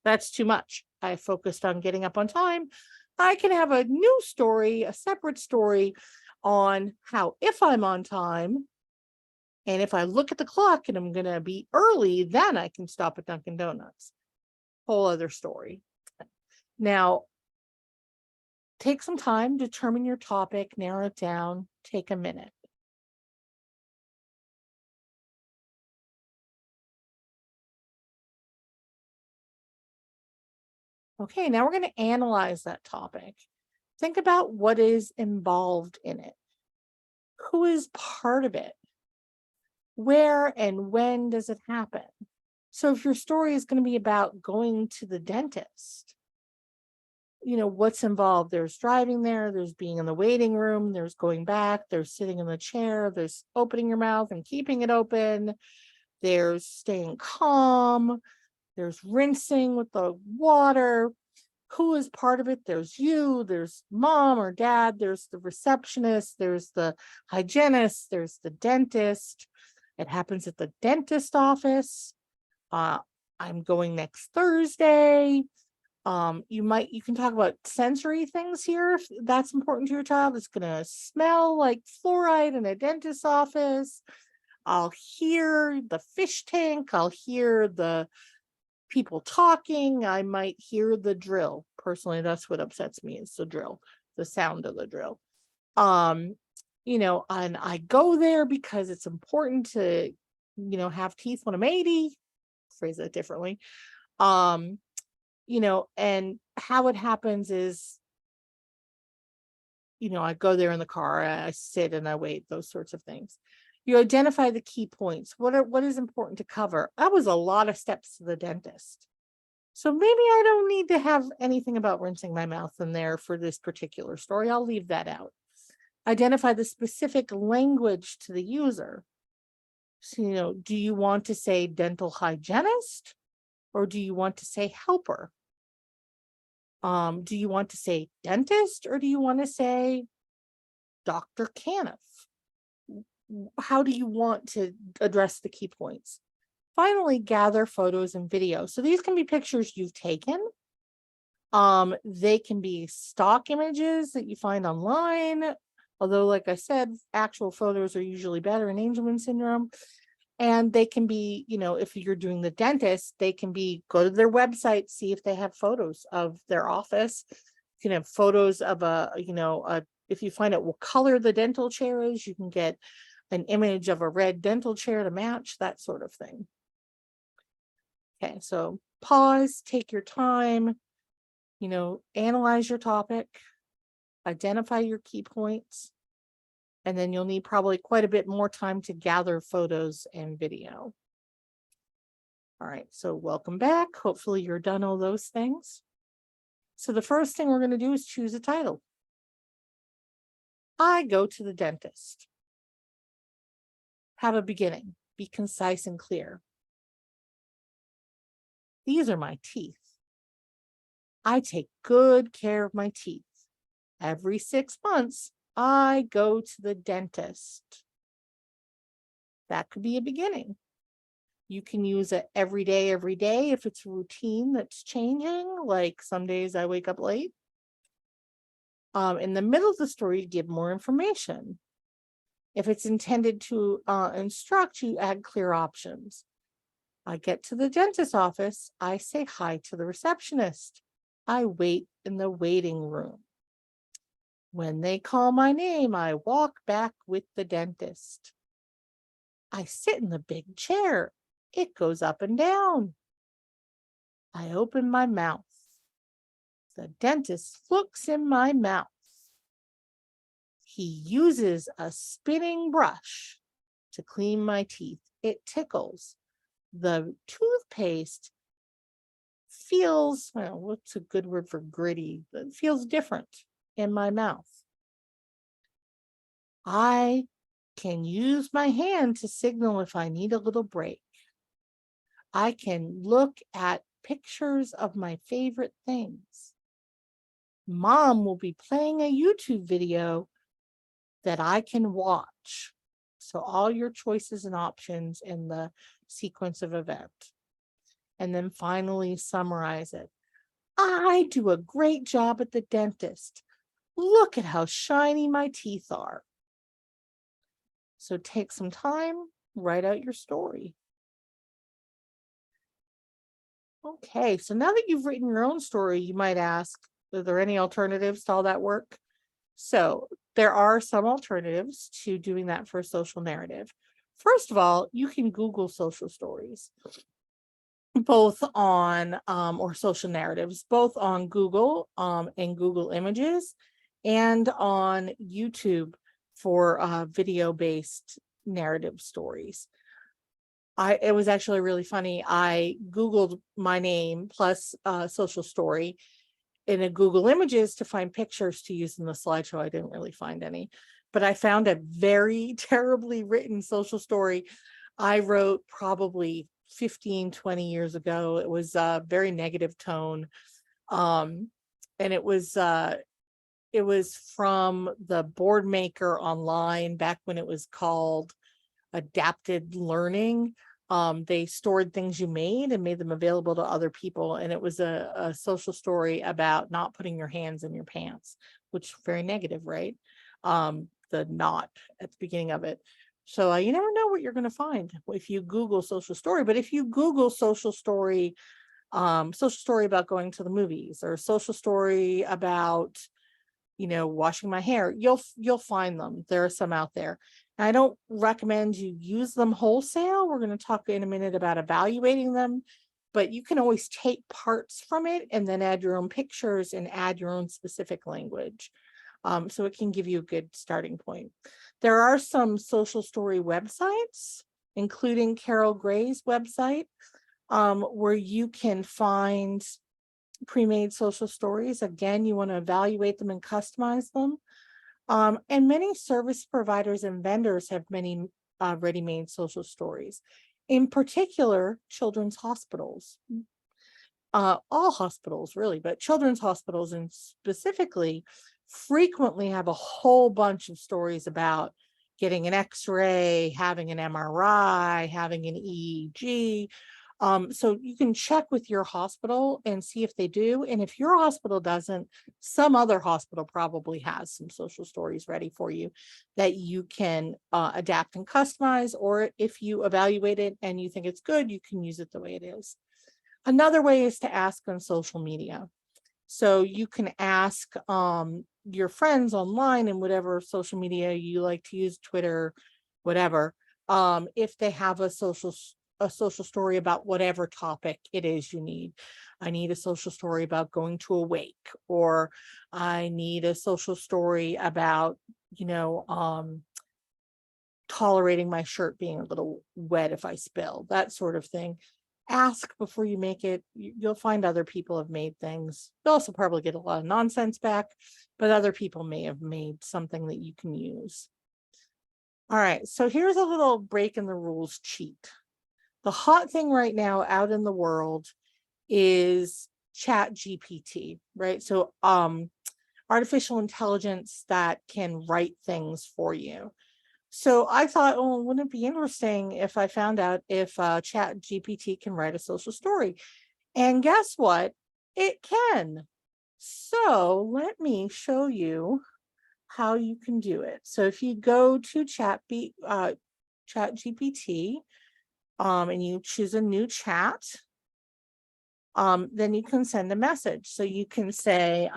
That's too much. I focused on getting up on time. I can have a new story, a separate story on how if I'm on time, and if I look at the clock and I'm going to be early, then I can stop at Dunkin' Donuts. Whole other story. Now, take some time, determine your topic, narrow it down, take a minute. Okay, now we're going to analyze that topic. Think about what is involved in it. Who is part of it? Where and when does it happen? So if your story is going to be about going to the dentist, what's involved? There's driving there, there's being in the waiting room, there's going back, there's sitting in the chair, there's opening your mouth and keeping it open, there's staying calm, there's rinsing with the water. Who is part of it? There's you, there's mom or dad, there's the receptionist, there's the hygienist, there's the dentist. It happens at the dentist office. I'm going next Thursday. You can talk about sensory things here if that's important to your child. It's gonna smell like fluoride in a dentist's office. I'll hear the fish tank. I'll hear the people talking. I might hear the drill. Personally, that's what upsets me is the drill, the sound of the drill. And I go there because it's important to, have teeth when I'm 80, phrase that differently. And how it happens is, I go there in the car, I sit and I wait, those sorts of things. You identify the key points. What is important to cover? That was a lot of steps to the dentist. So maybe I don't need to have anything about rinsing my mouth in there for this particular story. I'll leave that out. Identify the specific language to the user. So, do you want to say dental hygienist or do you want to say helper? Do you want to say dentist or do you want to say Dr. Caniff? How do you want to address the key points? Finally, gather photos and videos. So these can be pictures you've taken. They can be stock images that you find online. Although, like I said, actual photos are usually better in Angelman syndrome. And they can be, if you're doing the dentist, they can be, go to their website, see if they have photos of their office. You can have photos of if you find out what color the dental chair is, you can get an image of a red dental chair to match, that sort of thing. Okay, so pause, take your time, analyze your topic, identify your key points, and then you'll need probably quite a bit more time to gather photos and video. All right, so welcome back. Hopefully you're done all those things. So the first thing we're going to do is choose a title. I go to the dentist. Have a beginning. Be concise and clear. These are my teeth. I take good care of my teeth. Every 6 months, I go to the dentist. That could be a beginning. You can use it every day if it's a routine that's changing, like some days I wake up late. In the middle of the story, give more information. If it's intended to instruct, you add clear options. I get to the dentist's office, I say hi to the receptionist. I wait in the waiting room. When they call my name, I walk back with the dentist. I sit in the big chair. It goes up and down. I open my mouth. The dentist looks in my mouth. He uses a spinning brush to clean my teeth. It tickles. The toothpaste feels, well, what's a good word for gritty? It feels different in my mouth. I can use my hand to signal if I need a little break. I can look at pictures of my favorite things. Mom will be playing a YouTube video that I can watch. So all your choices and options in the sequence of event. And then finally summarize it. I do a great job at the dentist. Look at how shiny my teeth are. So take some time, write out your story. Okay, so now that you've written your own story, you might ask, are there any alternatives to all that work? So there are some alternatives to doing that for a social narrative. First of all, you can Google social stories, both on, or social narratives, both on Google and Google Images and on YouTube for video-based narrative stories. It was actually really funny. I Googled my name plus social story in a Google Images to find pictures to use in the slideshow. I didn't really find any, but I found a very terribly written social story I wrote probably 15, 20 years ago. It was a very negative tone. And it was from the Board Maker online back when it was called adapted learning. They stored things you made and made them available to other people. And it was a social story about not putting your hands in your pants, which is very negative, right? The not at the beginning of it. So you never know what you're going to find if you Google social story. But if you Google social story about going to the movies, or social story about, washing my hair, you'll find them. There are some out there. I don't recommend you use them wholesale. We're going to talk in a minute about evaluating them, but you can always take parts from it and then add your own pictures and add your own specific language. So it can give you a good starting point. There are some social story websites, including Carol Gray's website, where you can find pre-made social stories. Again, you want to evaluate them and customize them. And many service providers and vendors have many ready-made social stories. In particular, children's hospitals. All hospitals really, but children's hospitals and specifically frequently have a whole bunch of stories about getting an X-ray, having an MRI, having an EEG. So you can check with your hospital and see if they do. And if your hospital doesn't, some other hospital probably has some social stories ready for you that you can adapt and customize. Or if you evaluate it and you think it's good, you can use it the way it is. Another way is to ask on social media. So you can ask your friends online and whatever social media you like to use, Twitter, whatever, if they have a social story about whatever topic it is you need. I need a social story about going to a wake, or I need a social story about, tolerating my shirt being a little wet if I spill, that sort of thing. Ask before you make it. You'll find other people have made things. You'll also probably get a lot of nonsense back, but other people may have made something that you can use. All right, so here's a little break in the rules cheat. The hot thing right now out in the world is Chat GPT, right? So artificial intelligence that can write things for you. So I thought, oh, wouldn't it be interesting if I found out if Chat GPT can write a social story? And guess what? It can. So let me show you how you can do it. So if you go to Chat GPT, and you choose a new chat, then you can send a message. So you can say,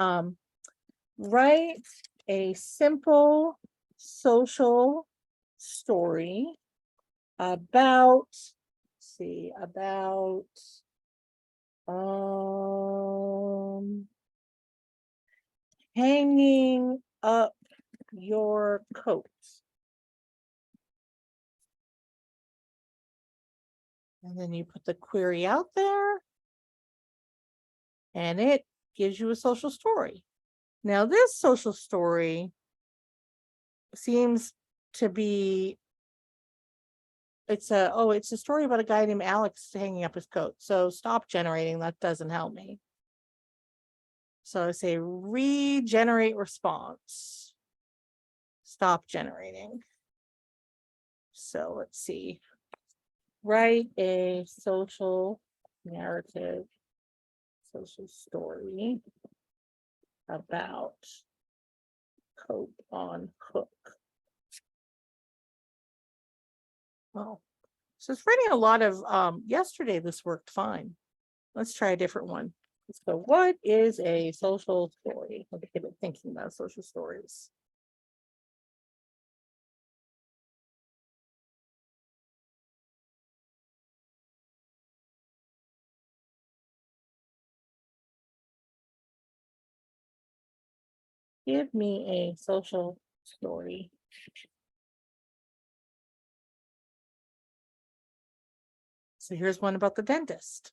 write a simple social story about, hanging up your coat. And then you put the query out there and it gives you a social story. Now, this social story seems to be, it's a story about a guy named Alex hanging up his coat. So stop generating, that doesn't help me. So I say regenerate response. Stop generating. So let's see. Write a social narrative, social story about coat on hook. Oh, so it's writing a lot of, yesterday this worked fine. Let's try a different one. So what is a social story? Let's get it thinking about social stories. Give me a social story. So here's one about the dentist.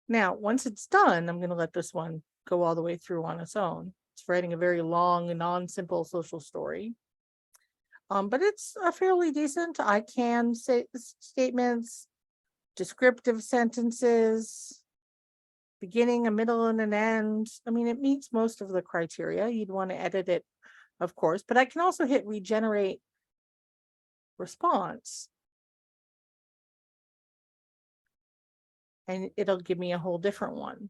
Now, once it's done, I'm going to let this one go all the way through on its own. It's writing a very long and non-simple social story. But it's fairly decent. I can say statements, descriptive sentences, beginning, a middle, and an end. I mean, it meets most of the criteria. You'd want to edit it, of course, but I can also hit regenerate response. And it'll give me a whole different one.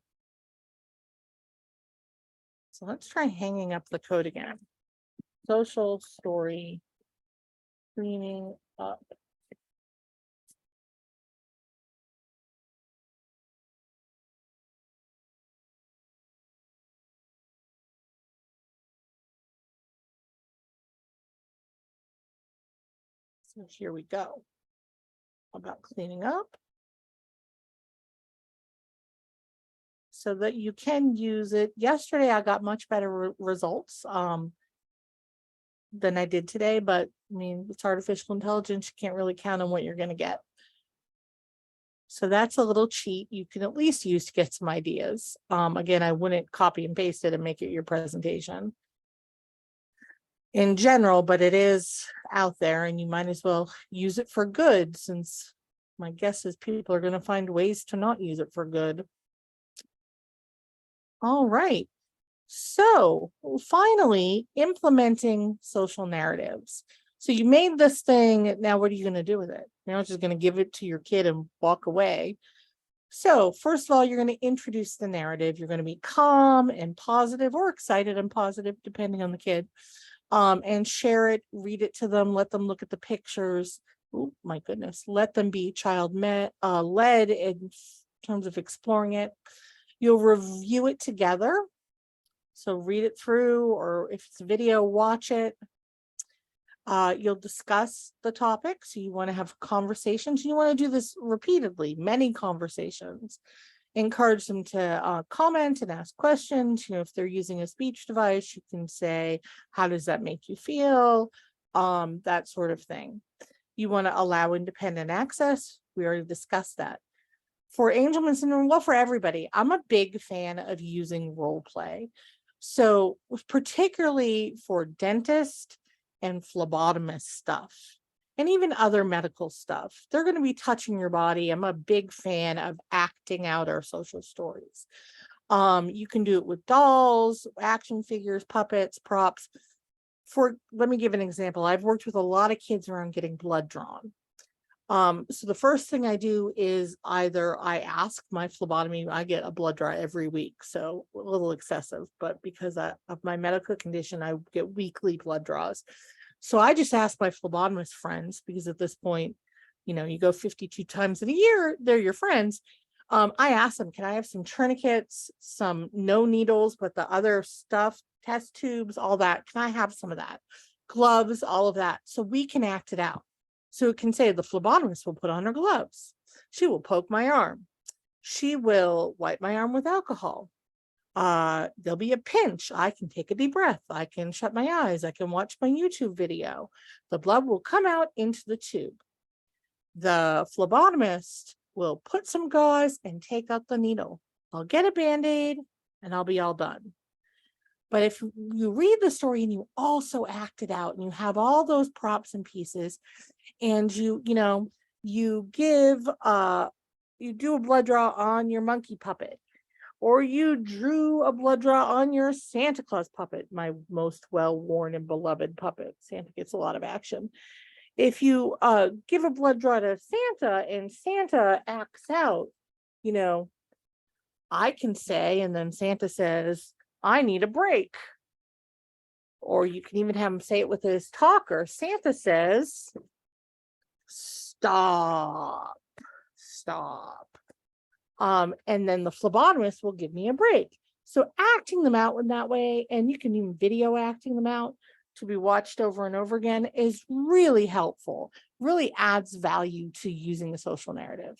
So let's try hanging up the coat again. Social story, cleaning up. So here we go. About cleaning up. So that you can use it. Yesterday, I got much better results than I did today, but I mean, it's artificial intelligence. You can't really count on what you're going to get. So that's a little cheat you can at least use to get some ideas. Again, I wouldn't copy and paste it and make it your presentation in general, but it is out there and you might as well use it for good, since my guess is people are going to find ways to not use it for good. All right. So finally, implementing social narratives. So you made this thing. Now, what are you going to do with it? You're not just going to give it to your kid and walk away. So first of all, you're going to introduce the narrative. You're going to be calm and positive, or excited and positive, depending on the kid, and share it, read it to them, let them look at the pictures. Oh my goodness. Let them be led in terms of exploring it. You'll review it together. So read it through, or if it's a video, watch it. You'll discuss the topic. So you want to have conversations. You want to do this repeatedly, many conversations. Encourage them to comment and ask questions. You know, if they're using a speech device, you can say, how does that make you feel? That sort of thing. You want to allow independent access. We already discussed that. For Angelman syndrome, well, for everybody, I'm a big fan of using role play. So particularly for dentist and phlebotomist stuff. and even other medical stuff. They're going to be touching your body. I'm a big fan of acting out our social stories. You can do it with dolls, action figures, puppets, props. Let me give an example. I've worked with a lot of kids around getting blood drawn. So the first thing I do is either I ask my phlebotomy, I get a blood draw every week, so a little excessive, but because of my medical condition, I get weekly blood draws. So I just ask my phlebotomist friends, because at this point, you go 52 times in a year, they're your friends. I ask them, can I have some tourniquets, some no needles, but the other stuff, test tubes, all that, can I have some of that? Gloves, all of that, so we can act it out. So it can say the phlebotomist will put on her gloves. She will poke my arm. She will wipe my arm with alcohol. There'll be a pinch. I can take a deep breath. I can shut my eyes. I can watch my YouTube video. The blood will come out into the tube. The phlebotomist will put some gauze and take out the needle. I'll get a Band-Aid and I'll be all done. But if you read the story and you also act it out and you have all those props and pieces, and you do a blood draw on your monkey puppet, or you drew a blood draw on your Santa Claus puppet, my most well-worn and beloved puppet. Santa gets a lot of action. If you give a blood draw to Santa and Santa acts out, I can say, and then Santa says, I need a break. Or you can even have him say it with his talker. Santa says, stop. And then the phlebotomist will give me a break. So acting them out in that way, and you can even video acting them out to be watched over and over again, is really helpful, really adds value to using the social narrative.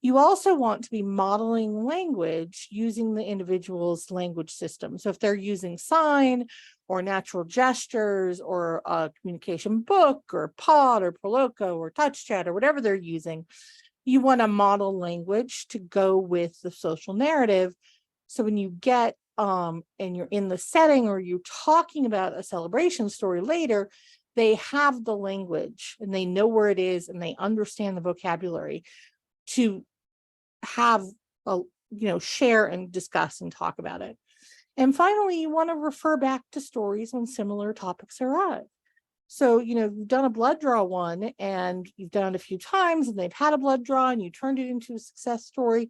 You also want to be modeling language using the individual's language system. So if they're using sign or natural gestures or a communication book or POD or Proloco or Touch Chat or whatever they're using, you want to model language to go with the social narrative. So when you get and you're in the setting or you're talking about a celebration story later, they have the language and they know where it is and they understand the vocabulary to have share and discuss and talk about it. And finally, you want to refer back to stories when similar topics arrive. So, you've done a blood draw one and you've done it a few times and they've had a blood draw and you turned it into a success story.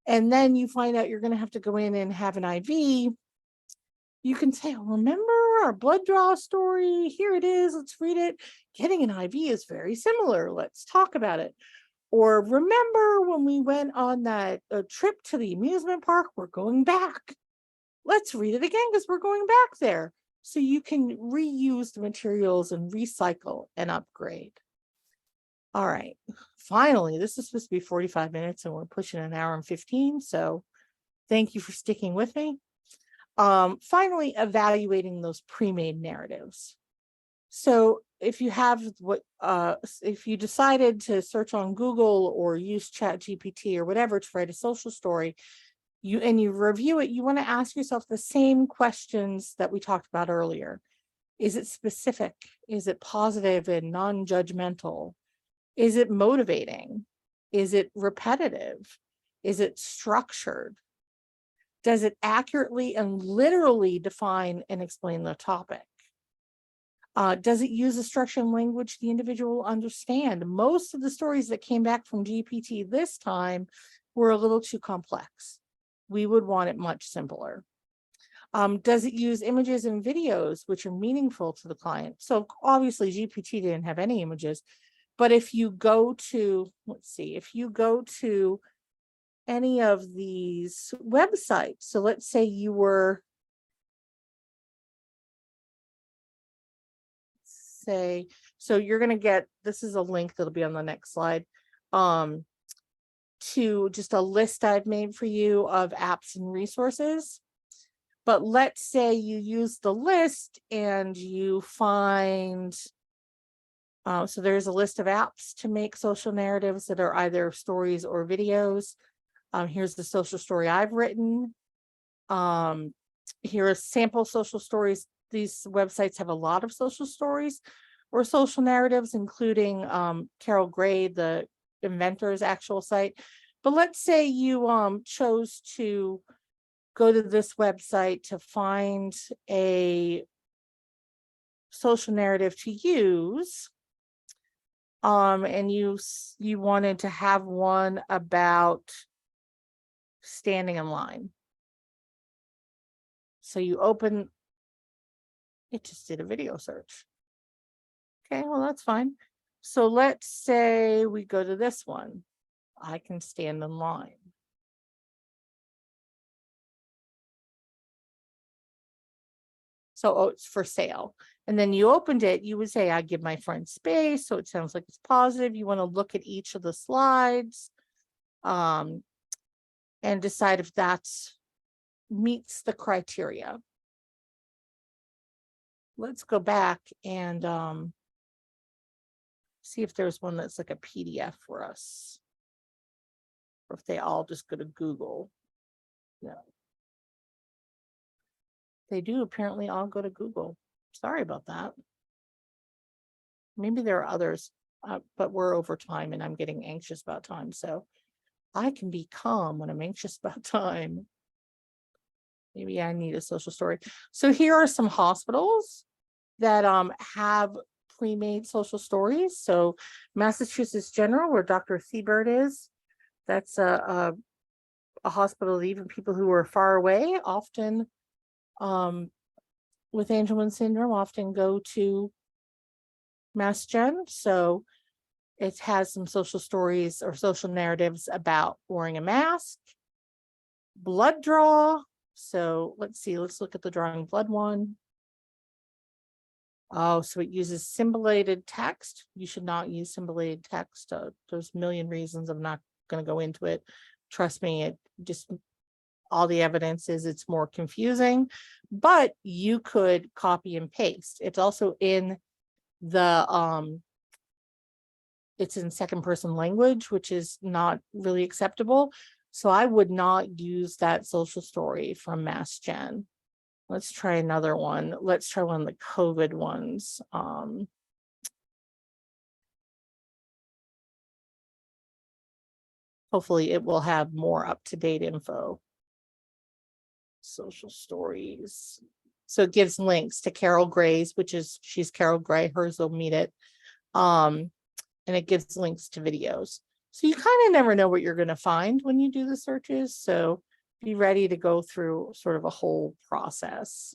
And then you find out you're going to have to go in and have an IV. You can say, remember our blood draw story? Here it is. Let's read it. Getting an IV is very similar. Let's talk about it. Or remember when we went on that trip to the amusement park? We're going back. Let's read it again because we're going back there. So you can reuse the materials and recycle and upgrade. All right. Finally, this is supposed to be 45 minutes and we're pushing an hour and 15. So thank you for sticking with me. Finally, evaluating those pre-made narratives. So if you decided to search on Google or use ChatGPT or whatever to write a social story, you review it, you want to ask yourself the same questions that we talked about earlier. Is it specific? Is it positive and non-judgmental? Is it motivating? Is it repetitive? Is it structured? Does it accurately and literally define and explain the topic? Does it use a structure and language the individual will understand? Most of the stories that came back from GPT this time were a little too complex. We would want it much simpler. Does it use images and videos which are meaningful to the client? So obviously GPT didn't have any images, but if you go to, if you go to any of these websites, so let's say you were, so you're going to get, this is a link that'll be on the next slide, to just a list I've made for you of apps and resources. But let's say you use the list and you find, so there's a list of apps to make social narratives that are either stories or videos. Here's the social story I've written. Here are sample social stories. These websites have a lot of social stories, or social narratives, including Carol Gray, the inventor's actual site. But let's say you chose to go to this website to find a social narrative to use, and you wanted to have one about standing in line. So you open, it just did a video search. Okay, well, that's fine. So let's say we go to this one. I can stand in line. So, oh, it's for sale. And then you opened it, you would say, I give my friend space. So it sounds like it's positive. You want to look at each of the slides, and decide if that's meets the criteria. Let's go back and see if there's one that's like a PDF for us, or if they all just go to Google. No, they do apparently all go to Google. Sorry about that. Maybe there are others, but we're over time and I'm getting anxious about time. So I can be calm when I'm anxious about time. Maybe I need a social story. So here are some hospitals that have pre-made social stories. So Massachusetts General, where Dr. Seabird is, that's a hospital that even people who are far away, often with Angelman syndrome, often go to Mass Gen. So it has some social stories or social narratives about wearing a mask, blood draw. So let's see, let's look at the drawing blood one. Oh, so it uses symbolated text. You should not use symbolated text. There's a million reasons. I'm not going to go into it. Trust me, it just, all the evidence is it's more confusing, but you could copy and paste. It's also in the, it's in second person language, which is not really acceptable. So I would not use that social story from Mass Gen. Let's try another one. Let's try one of the COVID ones. Hopefully it will have more up-to-date info. Social stories. So it gives links to Carol Gray's, which is, she's Carol Gray, hers will meet it. And it gives links to videos. So you kind of never know what you're going to find when you do the searches. So be ready to go through sort of a whole process.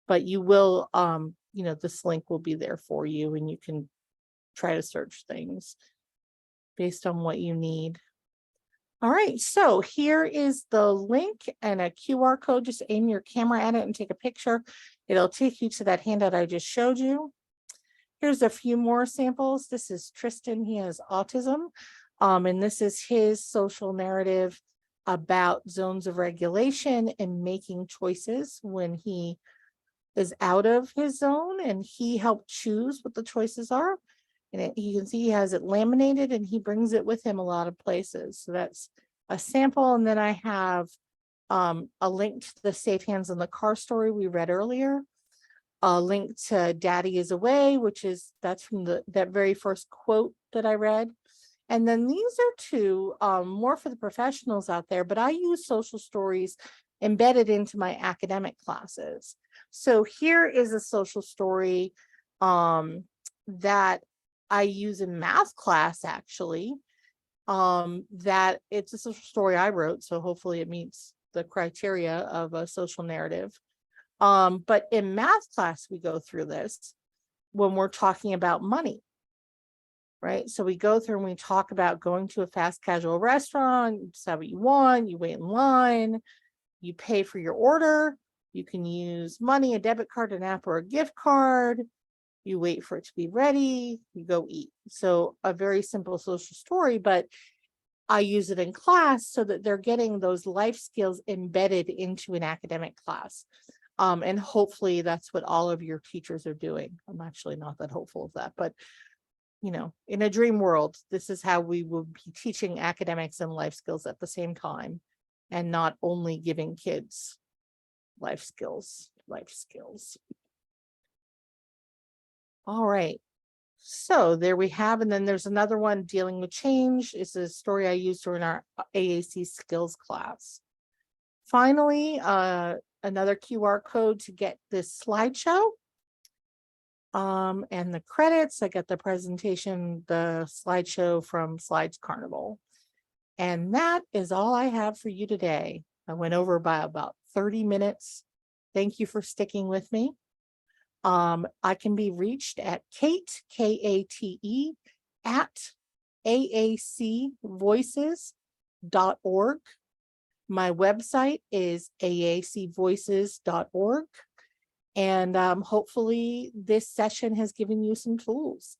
But you will, this link will be there for you and you can try to search things based on what you need. All right, so here is the link and a QR code. Just aim your camera at it and take a picture. It'll take you to that handout I just showed you. Here's a few more samples. This is Tristan, he has autism. And this is his social narrative about zones of regulation and making choices when he is out of his zone, and he helped choose what the choices are. And you can see he has it laminated and he brings it with him a lot of places. So that's a sample. And then I have a link to the Safe Hands in the Car story we read earlier, a link to Daddy is Away, that's from that very first quote that I read. And then these are two more for the professionals out there, but I use social stories embedded into my academic classes. So here is a social story that I use in math class, actually, that it's a social story I wrote. So hopefully it meets the criteria of a social narrative. But in math class, we go through this when we're talking about money, right? So we go through and we talk about going to a fast casual restaurant, you decide what you want, you wait in line, you pay for your order, you can use money, a debit card, an app, or a gift card. You wait for it to be ready, you go eat. So a very simple social story, but I use it in class so that they're getting those life skills embedded into an academic class. And hopefully that's what all of your teachers are doing. I'm actually not that hopeful of that, but in a dream world, this is how we will be teaching academics and life skills at the same time, and not only giving kids life skills. All right. So there we have, and then there's another one, dealing with change. It's a story I used during our AAC skills class. Finally, another QR code to get this slideshow. And the credits, I got the presentation, the slideshow from Slides Carnival. And that is all I have for you today. I went over by about 30 minutes. Thank you for sticking with me. I can be reached at Kate, Kate, at aacvoices.org. My website is aacvoices.org. And hopefully this session has given you some tools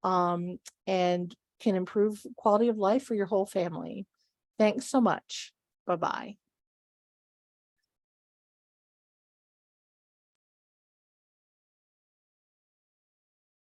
and can improve quality of life for your whole family. Thanks so much. Bye-bye.